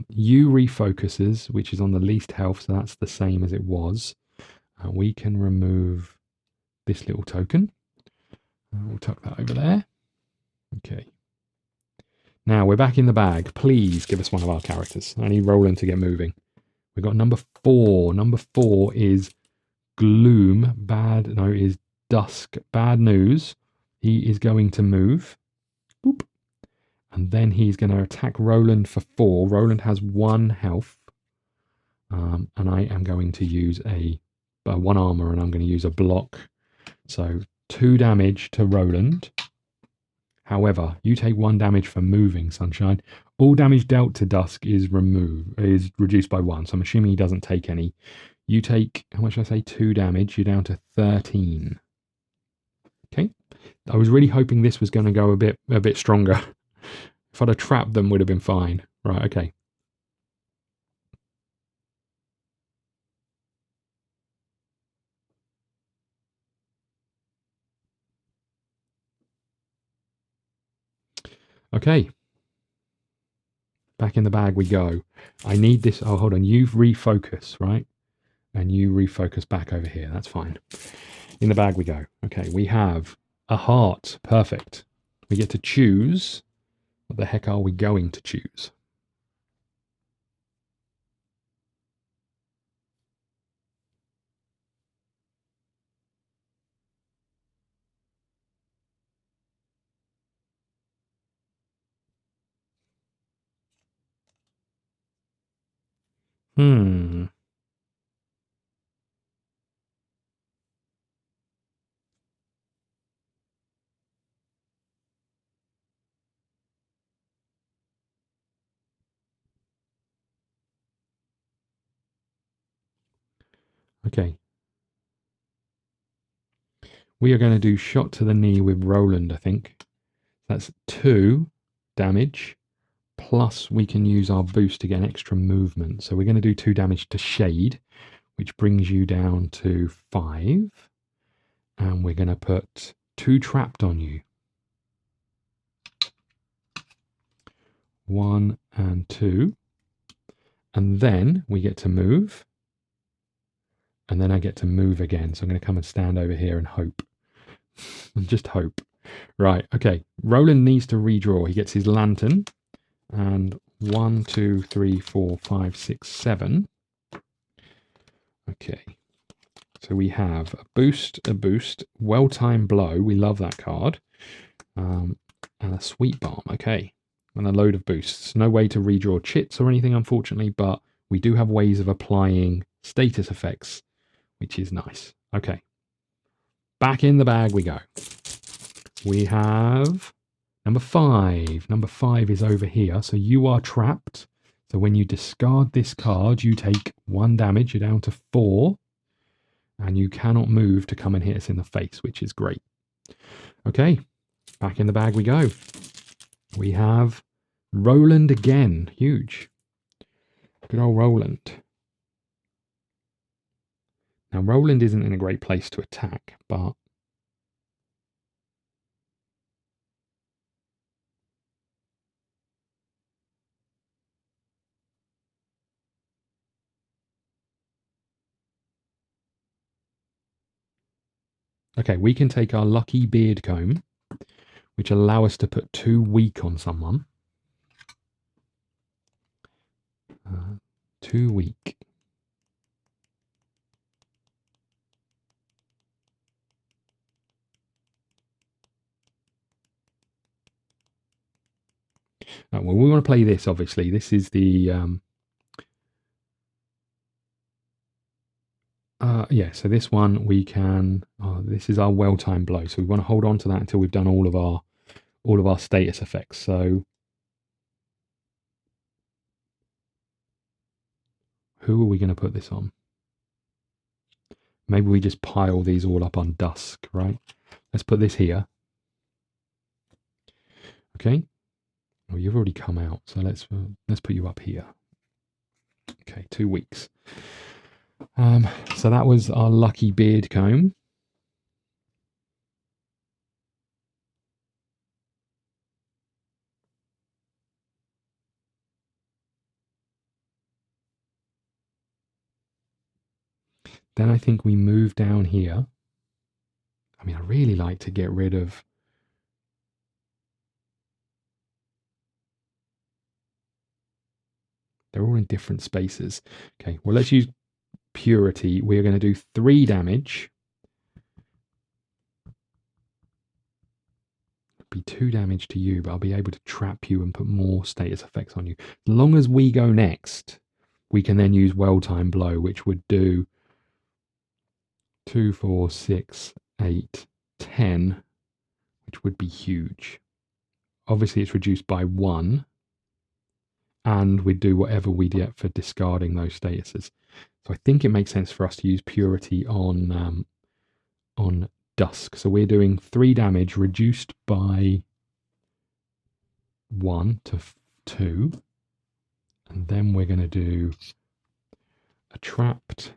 You refocuses, which is on the least health, so that's the same as it was. We can remove this little token. We'll tuck that over there. Okay. Now we're back in the bag. Please give us one of our characters. I need Roland to get moving. We got number 4. Number 4 is Gloom. Is Dusk. Bad news. He is going to move. Boop. And then he's going to attack Roland for 4. Roland has 1 health. And I am going to use a 1 armor, and I'm going to use a block. So 2 damage to Roland. However, you take 1 damage for moving, Sunshine. All damage dealt to Dusk is reduced by 1. So I'm assuming he doesn't take any. You take, how much did I say? 2 damage. You're down to 13. Okay. I was really hoping this was going to go a bit stronger. If I'd have trapped them, would have been fine. Right, okay. Okay. Back in the bag we go. I need this. Oh, hold on. You refocus, right? And you refocus back over here. That's fine. In the bag we go. Okay, we have a heart. Perfect. We get to choose. What the heck are we going to choose? Okay. We are going to do shot to the knee with Roland, I think. That's 2 damage. Plus we can use our boost to get an extra movement. So we're going to do 2 damage to Shade, which brings you down to 5. And we're going to put 2 trapped on you. 1 and 2. And then we get to move. And then I get to move again. So I'm going to come and stand over here and hope. Just hope. Right, okay. Roland needs to redraw. He gets his lantern. And 1, 2, 3, 4, 5, 6, 7. Okay. So we have a boost, well-timed blow. We love that card. And a sweet bomb. Okay. And a load of boosts. No way to redraw chits or anything, unfortunately, but we do have ways of applying status effects, which is nice. Okay. Back in the bag we go. We have number 5. Number 5 is over here. So you are trapped. So when you discard this card, you take 1 damage. You're down to 4. And you cannot move to come and hit us in the face, which is great. Okay. Back in the bag we go. We have Roland again. Huge. Good old Roland. Now, Roland isn't in a great place to attack, but okay, we can take our lucky beard comb, which allow us to put 2 weak on someone. 2 weak. Well, we want to play this, obviously. This is the... yeah, so this one we can... this is our well-timed blow. So we want to hold on to that until we've done all of our status effects. So who are we going to put this on? Maybe we just pile these all up on Dusk, right? Let's put this here. Okay. Oh, you've already come out, so let's put you up here. Okay, 2 weeks. So that was our lucky beard comb. Then I think we move down here. I mean, I really like to get rid of... They're all in different spaces. Okay, well, let's use Purity. We're going to do 3 damage. It'll be 2 damage to you, but I'll be able to trap you and put more status effects on you. As long as we go next, we can then use Well-Timed Blow, which would do 2, 4, 6, 8, 10, which would be huge. Obviously, it's reduced by 1, and we'd do whatever we get for discarding those statuses. So I think it makes sense for us to use Purity on Dusk. So we're doing 3 damage reduced by 1 to 2. And then we're going to do a trapped,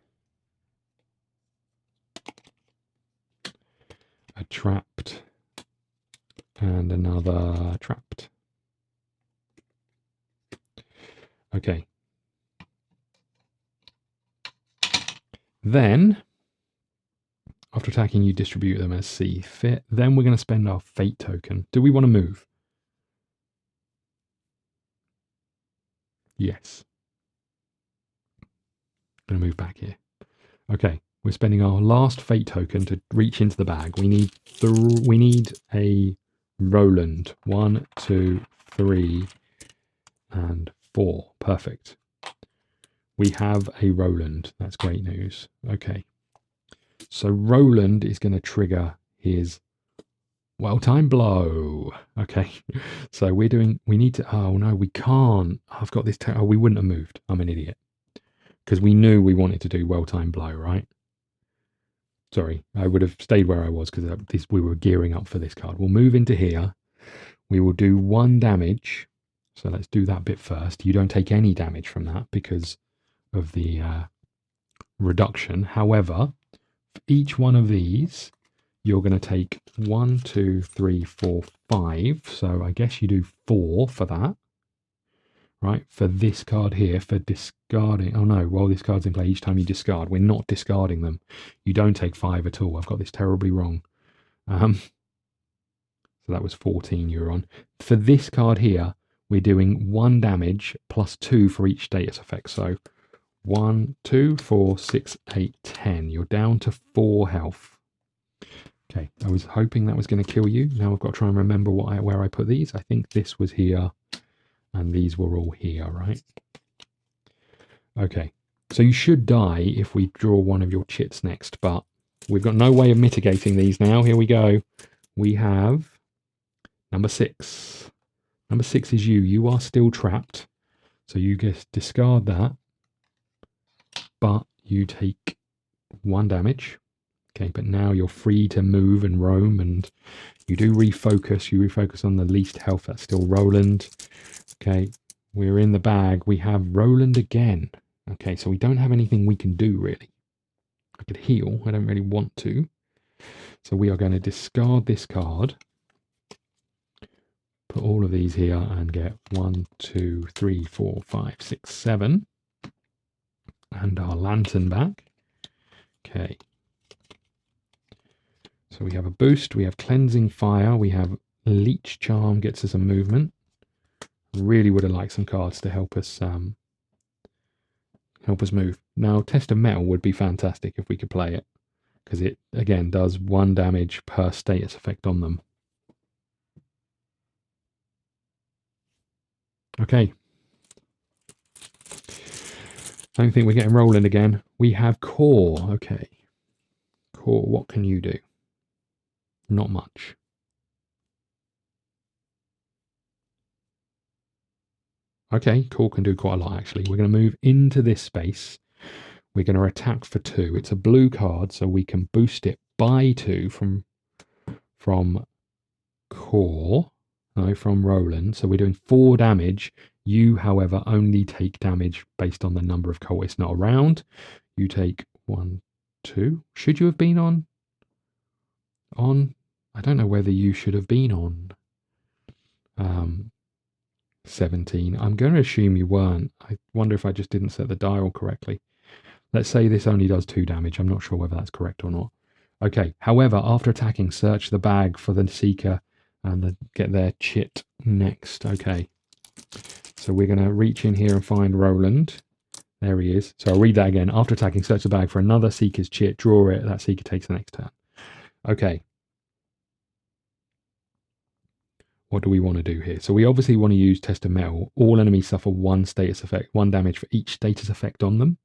and another trapped. Okay. Then, after attacking, you distribute them as see fit. Then we're going to spend our fate token. Do we want to move? Yes. I'm going to move back here. Okay. We're spending our last fate token to reach into the bag. We need a Roland. 1, 2, 3, and 4. Perfect. We have a Roland. That's great news. Okay. So Roland is going to trigger his Well-Timed Blow. Okay. So we need to, oh no, we can't. I've got this, we wouldn't have moved. I'm an idiot. Because we knew we wanted to do Well-Timed Blow, right? Sorry, I would have stayed where I was because we were gearing up for this card. We'll move into here. We will do 1 damage. So let's do that bit first. You don't take any damage from that because of the reduction. However, for each one of these, you're going to take 1, 2, 3, 4, 5. So I guess you do 4 for that. Right, for this card here, for discarding. Oh no, while this card's in play, each time you discard, we're not discarding them. You don't take 5 at all. I've got this terribly wrong. So that was 14 you're on. For this card here, we're doing 1 damage plus 2 for each status effect. So 1, 2, 4, 6, 8, 10. You're down to 4 health. Okay, I was hoping that was going to kill you. Now I've got to try and remember where I put these. I think this was here. And these were all here, right? Okay. So you should die if we draw one of your chits next, but we've got no way of mitigating these now. Here we go. We have number 6. Number 6 is you. You are still trapped. So you just discard that. But you take 1 damage. Okay, but now you're free to move and roam, and you do refocus. You refocus on the least health. That's still Roland. Okay, we're in the bag. We have Roland again. Okay, so we don't have anything we can do, really. I could heal. I don't really want to. So we are going to discard this card. Put all of these here and get 1, 2, 3, 4, 5, 6, 7. And our lantern back. Okay. So we have a boost. We have Cleansing Fire. We have Leech Charm, gets us a movement. Really would have liked some cards to help us move. Now, Test of Metal would be fantastic if we could play it, because it again does 1 damage per status effect on them. Okay. I don't think we're getting Roland again. We have Core. Okay. Core, what can you do? Not much. Okay, Core can do quite a lot, actually. We're going to move into this space. We're going to attack for 2. It's a blue card, so we can boost it by 2 from Core, no, from Roland. So we're doing 4 damage. You, however, only take damage based on the number of cultists not around. You take 1, 2. Should you have been on? I don't know whether you should have been on 17. I'm going to assume you weren't. I wonder if I just didn't set the dial correctly. Let's say this only does 2 damage. I'm not sure whether that's correct or not. Okay. However, after attacking, search the bag for the Seeker and get their chit next. Okay. So we're going to reach in here and find Roland. There he is. So I'll read that again. After attacking, search the bag for another Seeker's chit. Draw it. That Seeker takes the next turn. Okay. What do we want to do here? So we obviously want to use Test of Metal. All enemies suffer one status effect, one damage for each status effect on them.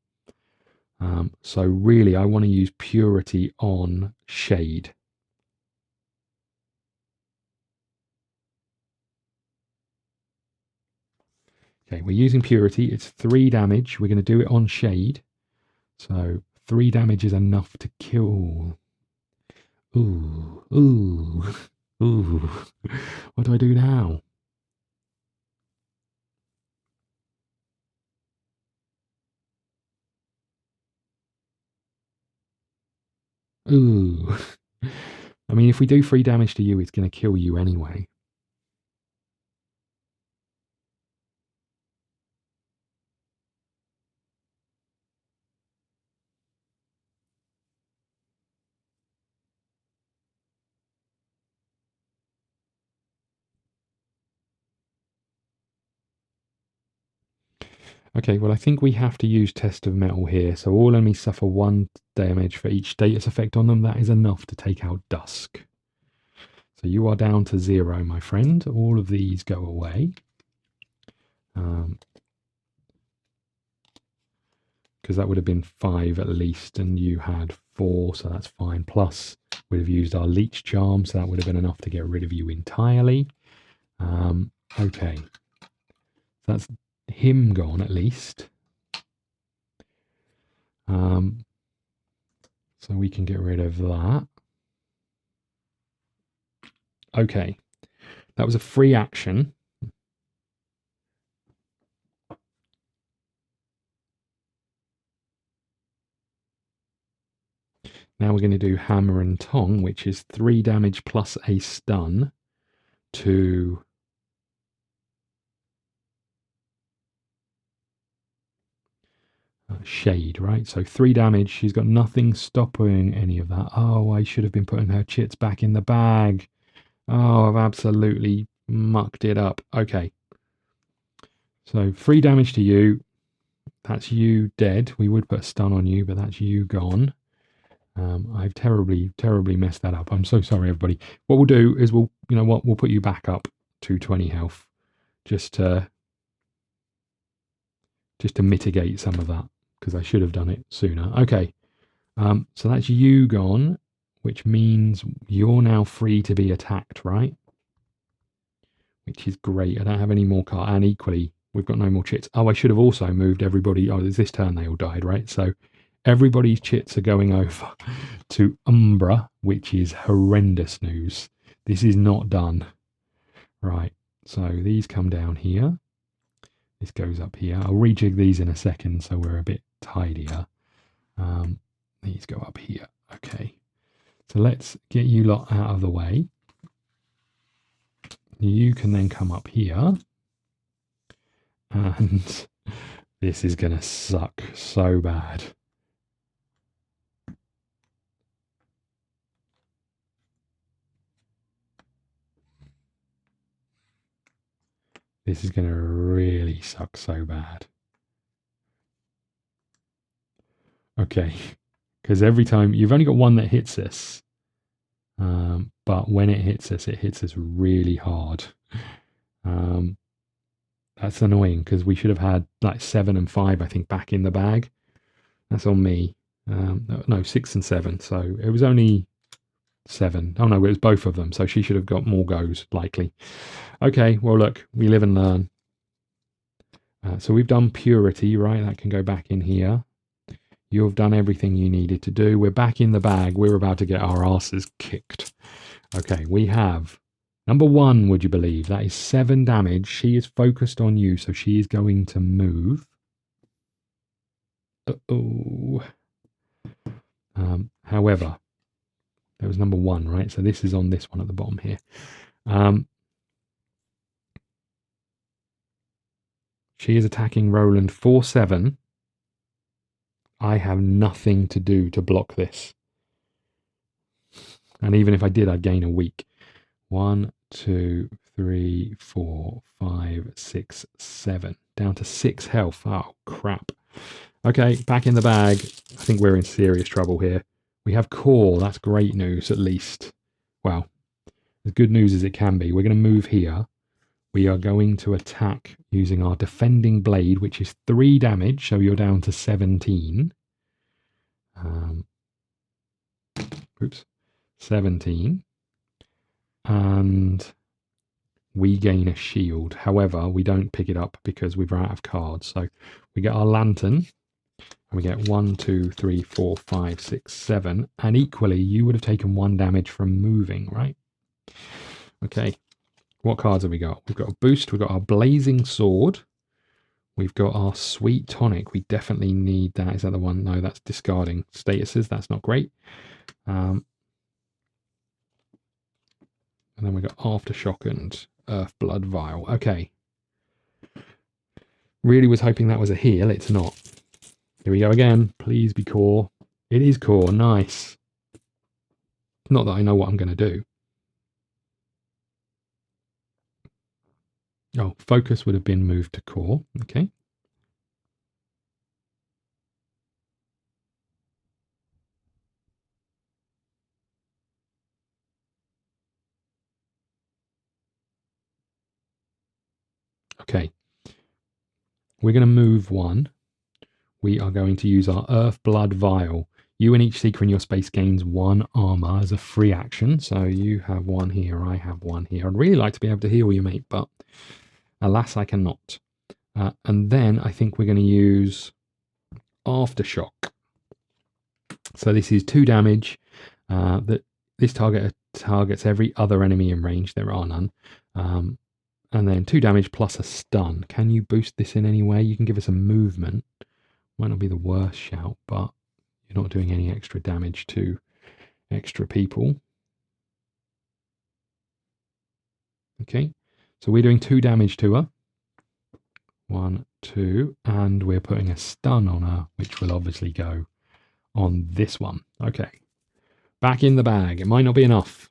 So really, I want to use Purity on Shade. Okay, we're using Purity. It's 3 damage. We're going to do it on Shade. So 3 damage is enough to kill. Ooh, ooh, ooh. What do I do now? Ooh. I mean, if we do 3 damage to you, it's going to kill you anyway. Okay, well, I think we have to use Test of Metal here. So all enemies suffer 1 damage for each status effect on them. That is enough to take out Dusk. So you are down to 0, my friend. All of these go away. Because that would have been 5 at least, and you had 4, so that's fine. Plus, we'd have used our Leech Charm, so that would have been enough to get rid of you entirely. Okay. That's him gone, at least. So we can get rid of that. Okay. That was a free action. Now we're going to do Hammer and Tong, which is 3 damage plus a stun to Shade, right? So 3 damage. She's got nothing stopping any of that. Oh, I should have been putting her chits back in the bag. Oh, I've absolutely mucked it up. Okay. So 3 damage to you. That's you dead. We would put a stun on you, but that's you gone. I've terribly messed that up. I'm so sorry, everybody. What we'll do is we'll put you back up to 20 health, just to mitigate some of that, because I should have done it sooner. Okay, so that's you gone, which means you're now free to be attacked, right? Which is great. I don't have any more cards, and equally, we've got no more chits. Oh, I should have also moved everybody. Oh, this turn they all died, right? So everybody's chits are going over to Umbra, which is horrendous news. This is not done. Right, so these come down here. This goes up here. I'll rejig these in a second so we're a bit tidier. These go up here. Okay, so let's get you lot out of the way. You can then come up here. And this is going to suck so bad. This is going to really suck so bad. Okay, because every time, you've only got one that hits us. But when it hits us really hard. That's annoying, because we should have had like 7 and 5, I think, back in the bag. That's on me. No, 6 and 7. So it was only 7. Oh no, it was both of them. So she should have got more goes, likely. Okay, well look, we live and learn. So we've done Purity, right? That can go back in here. You've done everything you needed to do. We're back in the bag. We're about to get our asses kicked. Okay, we have number 1, would you believe? That is 7 damage. She is focused on you, so she is going to move. Uh-oh. However, that was number 1, right? So this is on this one at the bottom here. She is attacking Roland 4-7. I have nothing to do to block this. And even if I did, I'd gain a week. 1, 2, 3, 4, 5, 6, 7. Down to 6 health. Oh, crap. Okay, back in the bag. I think we're in serious trouble here. We have core. That's great news, at least. Well, as good news as it can be. We're going to move here. We are going to attack using our defending blade, which is 3 damage, so you're down to 17. Oops. 17. And we gain a shield. However, we don't pick it up because we're out of cards. So we get our lantern, and we get 1, 2, 3, 4, 5, 6, 7. And equally, you would have taken 1 damage from moving, right? Okay. What cards have we got? We've got a boost. We've got our blazing sword. We've got our sweet tonic. We definitely need that. Is that the one? No, that's discarding statuses. That's not great. And then we got aftershock and earth blood vial. Okay. Really was hoping that was a heal. It's not. Here we go again. Please be core. It is core. Nice. Not that I know what I'm going to do. Oh, focus would have been moved to core. Okay. Okay. We're going to move 1. We are going to use our Earth Blood Vial. You and each seeker in your space gains 1 armor as a free action. So you have 1 here, I have 1 here. I'd really like to be able to heal you, mate, but alas, I cannot. And then I think we're going to use Aftershock. So this is 2 damage. That this target targets every other enemy in range. There are none. And then 2 damage plus a stun. Can you boost this in any way? You can give us a movement. Might not be the worst shout, but you're not doing any extra damage to extra people. Okay, so we're doing 2 damage to her. 1, 2, and we're putting a stun on her, which will obviously go on this one. Okay, back in the bag. It might not be enough.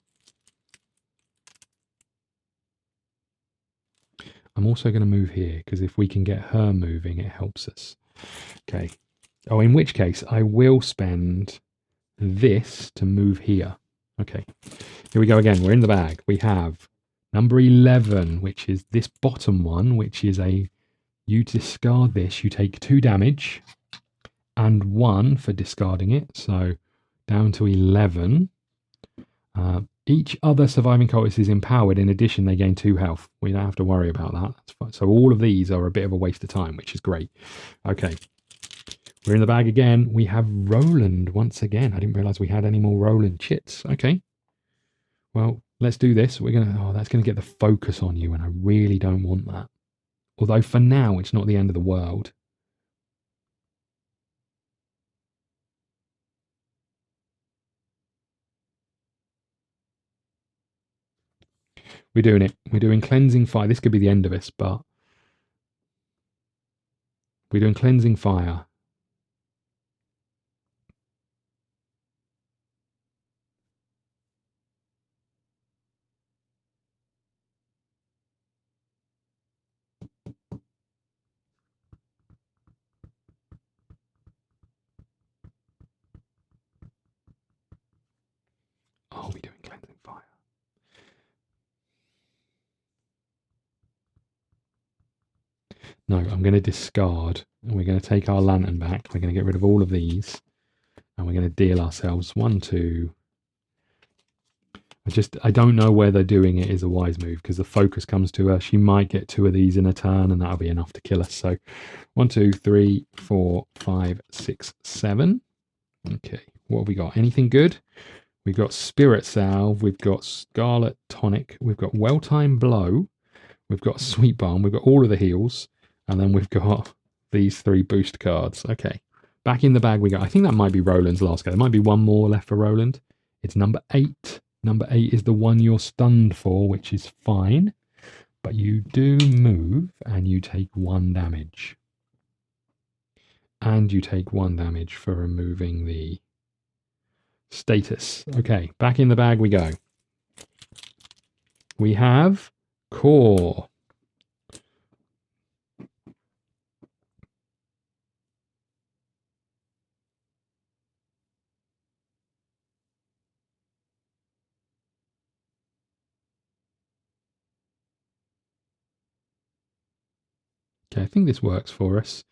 I'm also going to move here, because if we can get her moving, it helps us. Okay. Oh, in which case, I will spend this to move here. Okay. Here we go again. We're in the bag. We have number 11, which is this bottom one, which is a... You discard this, you take 2 damage, and 1 for discarding it. So, down to 11. Each other surviving cultist is empowered. In addition, they gain 2 health. We don't have to worry about that. That's fine. So all of these are a bit of a waste of time, which is great. Okay. We're in the bag again. We have Roland once again. I didn't realize we had any more Roland chits. Okay. Well, let's do this. We're going to... Oh, that's going to get the focus on you, and I really don't want that. Although for now, it's not the end of the world. We're doing it. We're doing cleansing fire. This could be the end of us, but we're doing cleansing fire. Oh, we're doing cleansing fire. No, I'm going to discard, and we're going to take our lantern back. We're going to get rid of all of these, and we're going to deal ourselves 1, 2. I don't know whether doing it is a wise move, because the focus comes to her. She might get 2 of these in a turn, and that'll be enough to kill us. So 1, 2, 3, 4, 5, 6, 7. Okay, what have we got? Anything good? We've got Spirit Salve, we've got Scarlet Tonic, we've got Well-Timed Blow, we've got Sweet Balm, we've got all of the heals, and then we've got these 3 boost cards. Okay, back in the bag we go. I think that might be Roland's last go. There might be one more left for Roland. It's number 8. Number 8 is the one you're stunned for, which is fine, but you do move, and you take 1 damage. And you take 1 damage for removing the status. Okay, back in the bag we go. We have core. Okay, I think this works for us.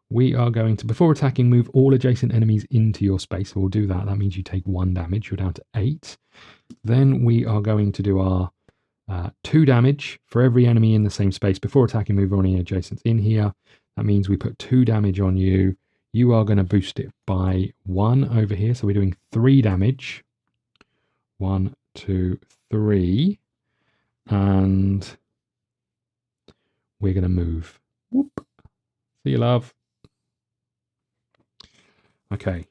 We are going to, before attacking, move all adjacent enemies into your space. So we'll do that. That means you take 1 damage. You're down to 8. Then we are going to do our 2 damage for every enemy in the same space. Before attacking, move any adjacents in here. That means we put 2 damage on you. You are going to boost it by 1 over here. So we're doing 3 damage. 1, 2, 3. And we're going to move. Whoop. See you, love. Okay.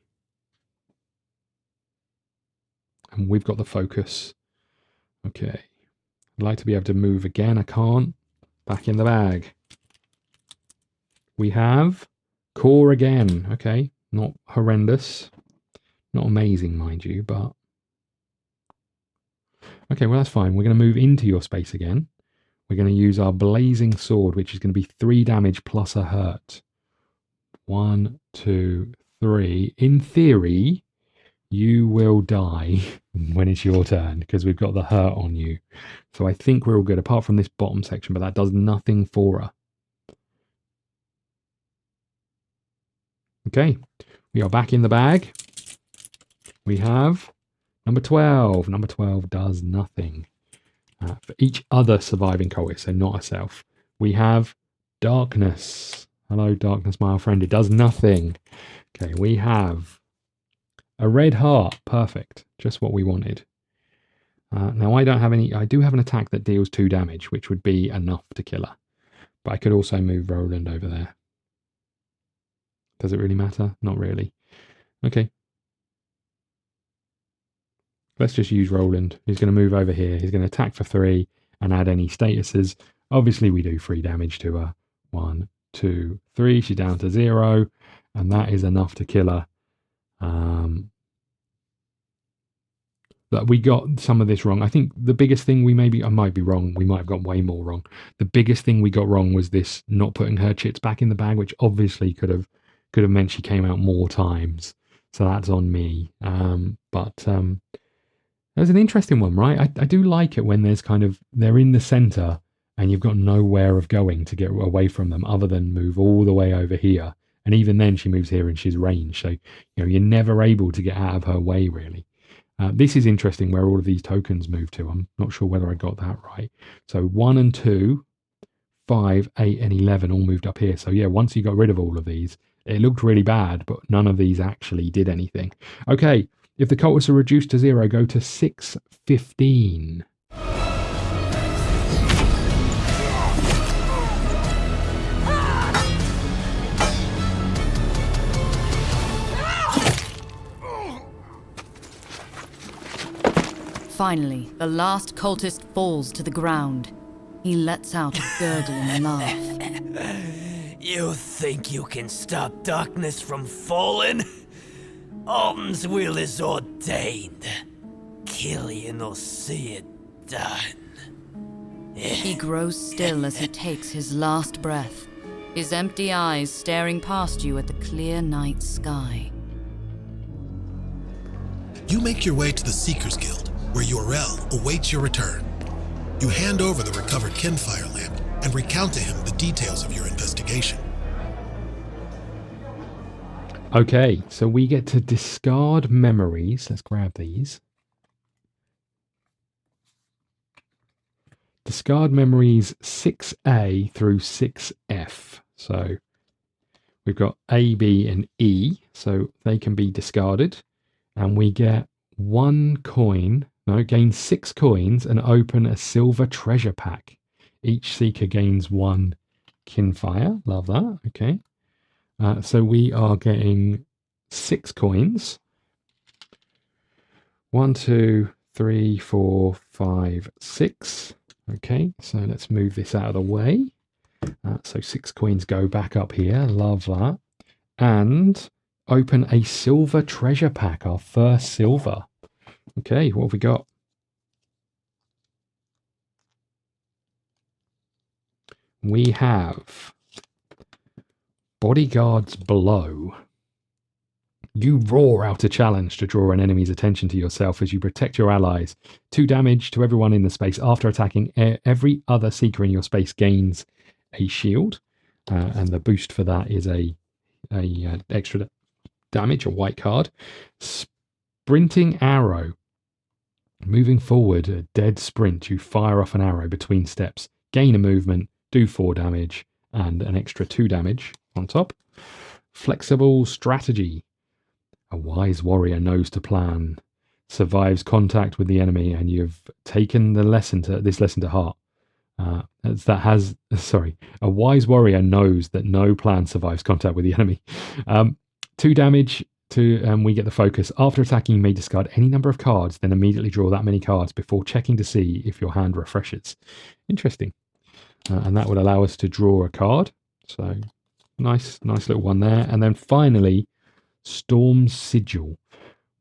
And we've got the focus. Okay. I'd like to be able to move again. I can't. Back in the bag. We have core again. Okay. Not horrendous. Not amazing, mind you, but... Okay, well, that's fine. We're going to move into your space again. We're going to use our blazing sword, which is going to be 3 damage plus a hurt. 1, 2, 3. In theory, you will die when it's your turn because we've got the hurt on you. So I think we're all good, apart from this bottom section, but that does nothing for her. Okay, we are back in the bag. We have number 12. Number 12 does nothing. For each other surviving cultist, so not herself. We have darkness. Hello, darkness, my old friend. It does nothing. Okay, we have a red heart. Perfect. Just what we wanted. Now, I don't have any... I do have an attack that deals 2 damage, which would be enough to kill her. But I could also move Roland over there. Does it really matter? Not really. Okay. Let's just use Roland. He's going to move over here. He's going to attack for 3 and add any statuses. Obviously, we do 3 damage to her. 1, 2, 3. She's down to 0. And that is enough to kill her. But we got some of this wrong. I think the biggest thing I might be wrong. We might have got way more wrong. The biggest thing we got wrong was this not putting her chits back in the bag, which obviously could have meant she came out more times. So that's on me. There's an interesting one, right? I do like it when there's they're in the center and you've got nowhere of going to get away from them other than move all the way over here. And even then she moves here and she's ranged. So, you're never able to get out of her way, really. This is interesting where all of these tokens move to. I'm not sure whether I got that right. So 1 and 2, 5, 8 and 11 all moved up here. So yeah, once you got rid of all of these, it looked really bad, but none of these actually did anything. Okay. If the cultists are reduced to 0, go to 615. Finally, the last cultist falls to the ground. He lets out a gurgling laugh. You think you can stop darkness from falling? Alton's will is ordained. Killian will see it done. He grows still as he takes his last breath, his empty eyes staring past you at the clear night sky. You make your way to the Seekers Guild, where Yorel awaits your return. You hand over the recovered Kinfire lamp and recount to him the details of your investigation. Okay, so we get to discard memories. Let's grab these. Discard memories 6A through 6F. So we've got A, B, and E, so they can be discarded. And we get 1 coin, gain 6 coins and open a silver treasure pack. Each seeker gains 1 Kinfire. Love that. Okay. So we are getting 6 coins. 1, 2, 3, 4, 5, 6. Okay, so let's move this out of the way. So 6 coins go back up here. Love that. And open a silver treasure pack, our first silver. Okay, what have we got? We have Bodyguard's Blow. You roar out a challenge to draw an enemy's attention to yourself as you protect your allies. 2 damage to everyone in the space. After attacking, every other seeker in your space gains a shield. and the boost for that is a extra damage, a white card. Sprinting arrow. Moving forward, a dead sprint, you fire off an arrow between steps. Gain a movement, do 4 damage, and an extra 2 damage on top. Flexible strategy. A wise warrior knows to plan, survives contact with the enemy, and you've taken this lesson to heart. A wise warrior knows that no plan survives contact with the enemy. 2 damage to we get the focus. After attacking, you may discard any number of cards, then immediately draw that many cards before checking to see if your hand refreshes. Interesting. And that would allow us to draw a card. So nice little one there. And then finally, Storm's Sigil.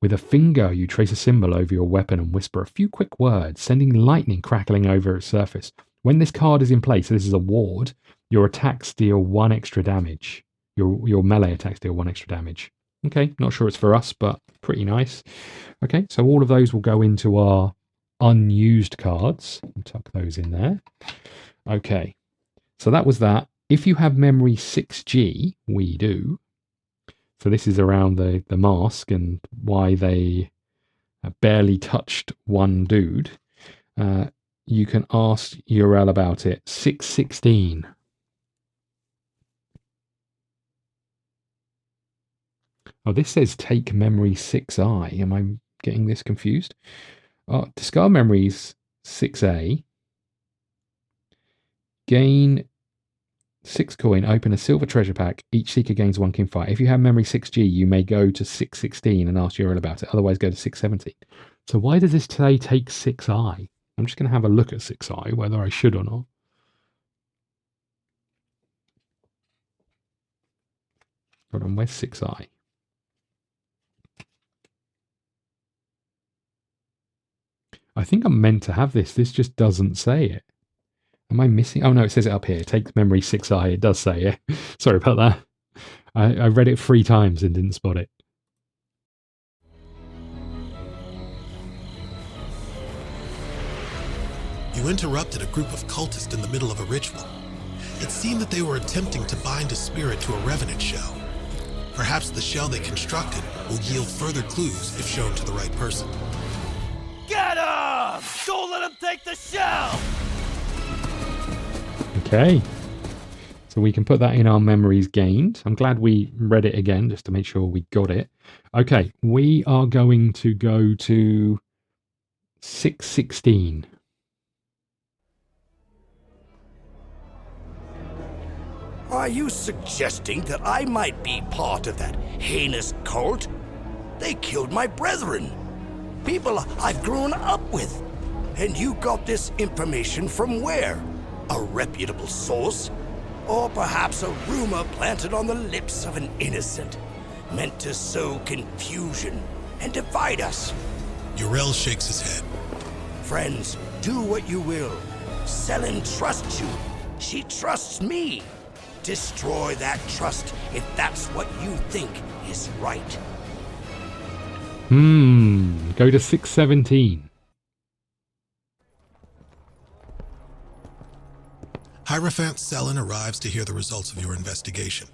With a finger, you trace a symbol over your weapon and whisper a few quick words, sending lightning crackling over its surface. When this card is in place, so this is a ward, your attacks deal 1 extra damage. Your melee attacks deal 1 extra damage. Okay, not sure it's for us, but pretty nice. Okay, so all of those will go into our unused cards. We'll tuck those in there. Okay, so that was that. If you have memory 6G, we do. So this is around the mask and why they barely touched one dude. You can ask Urel about it. 616. Oh, this says take memory 6I. Am I getting this confused? Discard memories 6A. Gain 6 coin, open a silver treasure pack. Each seeker gains 1 Kinfire. If you have memory 6G, you may go to 616 and ask Urel about it. Otherwise, go to 617. So why does this say take 6I? I'm just going to have a look at 6I, whether I should or not. Hold on, where's 6I? I think I'm meant to have this. This just doesn't say it. Am I missing? Oh no, it says it up here. Take memory 6I. It does say it. Sorry about that. I read it 3 times and didn't spot it. You interrupted a group of cultists in the middle of a ritual. It seemed that they were attempting to bind a spirit to a revenant shell. Perhaps the shell they constructed will yield further clues if shown to the right person. Get him! Don't let him take the shell! Okay. So we can put that in our memories gained. I'm glad we read it again just to make sure we got it. Okay, we are going to go to 616. Are you suggesting that I might be part of that heinous cult? They killed my brethren, people I've grown up with. And you got this information from where? A reputable source? Or perhaps a rumor planted on the lips of an innocent, meant to sow confusion and divide us? Urel shakes his head. Friends, do what you will. Selin trusts you. She trusts me. Destroy that trust if that's what you think is right. Go to 617. Hierophant Selin arrives to hear the results of your investigation.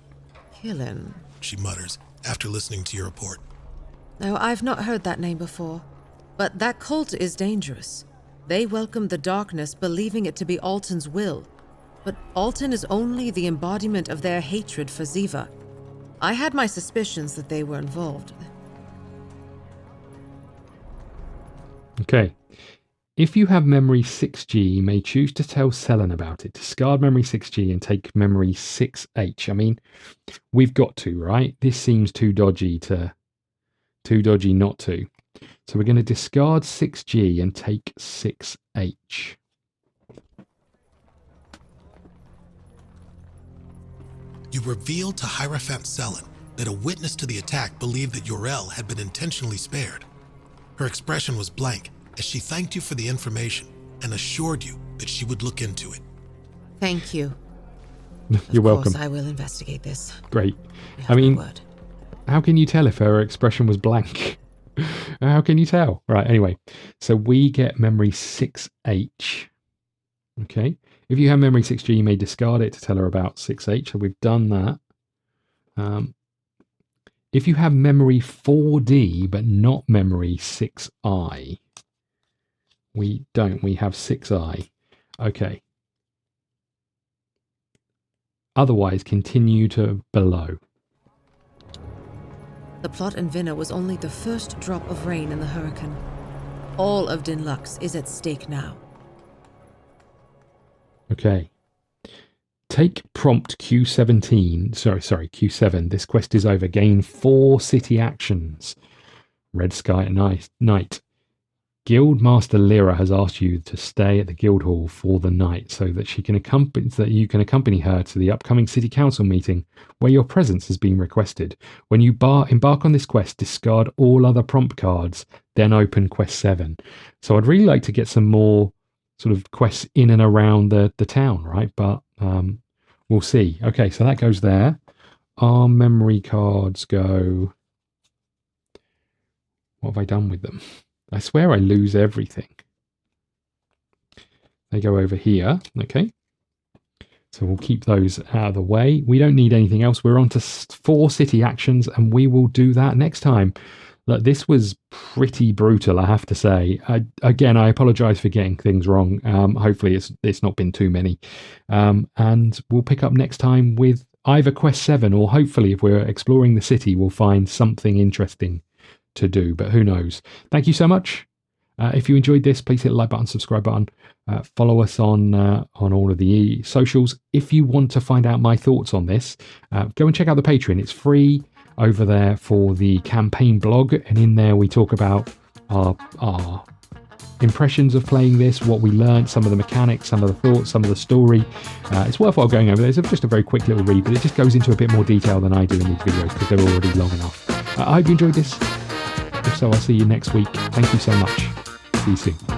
Hillen. She mutters after listening to your report. No, I've not heard that name before. But that cult is dangerous. They welcome the darkness, believing it to be Alton's will. But Alton is only the embodiment of their hatred for Ziva. I had my suspicions that they were involved. Okay. If you have memory 6G, you may choose to tell Selin about it. Discard memory 6G and take memory 6H. I mean, we've got to, right? This seems too dodgy not to. So we're going to discard 6G and take 6H. You revealed to Hierophant Selin that a witness to the attack believed that Urel had been intentionally spared. Her expression was blank as she thanked you for the information and assured you that she would look into it. Thank you. You're welcome. Of course, I will investigate this. Great. I mean, how can you tell if her expression was blank? How can you tell? Right, anyway. So we get memory 6H. Okay. If you have memory 6G, you may discard it to tell her about 6H. So we've done that. If you have memory 4D, but not memory 6I, we don't. We have 6I. Okay. Otherwise, continue to below. The plot in Vinna was only the first drop of rain in the hurricane. All of Dinlux is at stake now. Okay. Take prompt Q17. Sorry, Q7. This quest is over. Gain 4 city actions. Red Sky at night. Guildmaster Lyra has asked you to stay at the guild hall for the night so that you can accompany her to the upcoming city council meeting where your presence has been requested. When you embark on this quest, discard all other prompt cards, then open quest 7. So I'd really like to get some more sort of quests in and around the town, right? But we'll see. Okay, so that goes there. Our memory cards go... What have I done with them? I swear I lose everything. They go over here. Okay. So we'll keep those out of the way. We don't need anything else. We're on to 4 city actions, and we will do that next time. Look, this was pretty brutal, I have to say. Again, I apologize for getting things wrong. Hopefully it's not been too many. And we'll pick up next time with either quest 7, or hopefully if we're exploring the city, we'll find something interesting to do, but who knows. Thank you so much. If you enjoyed this, please hit the like button, subscribe button, follow us on all of the socials. If you want to find out my thoughts on this, go and check out the Patreon. It's free over there for the campaign blog, and in there we talk about our impressions of playing this, what we learned, some of the mechanics, some of the thoughts, some of the story. It's worthwhile going over there. It's just a very quick little read, but it just goes into a bit more detail than I do in these videos because they're already long enough. I hope you enjoyed this. If so, I'll see you next week. Thank you so much. See you soon.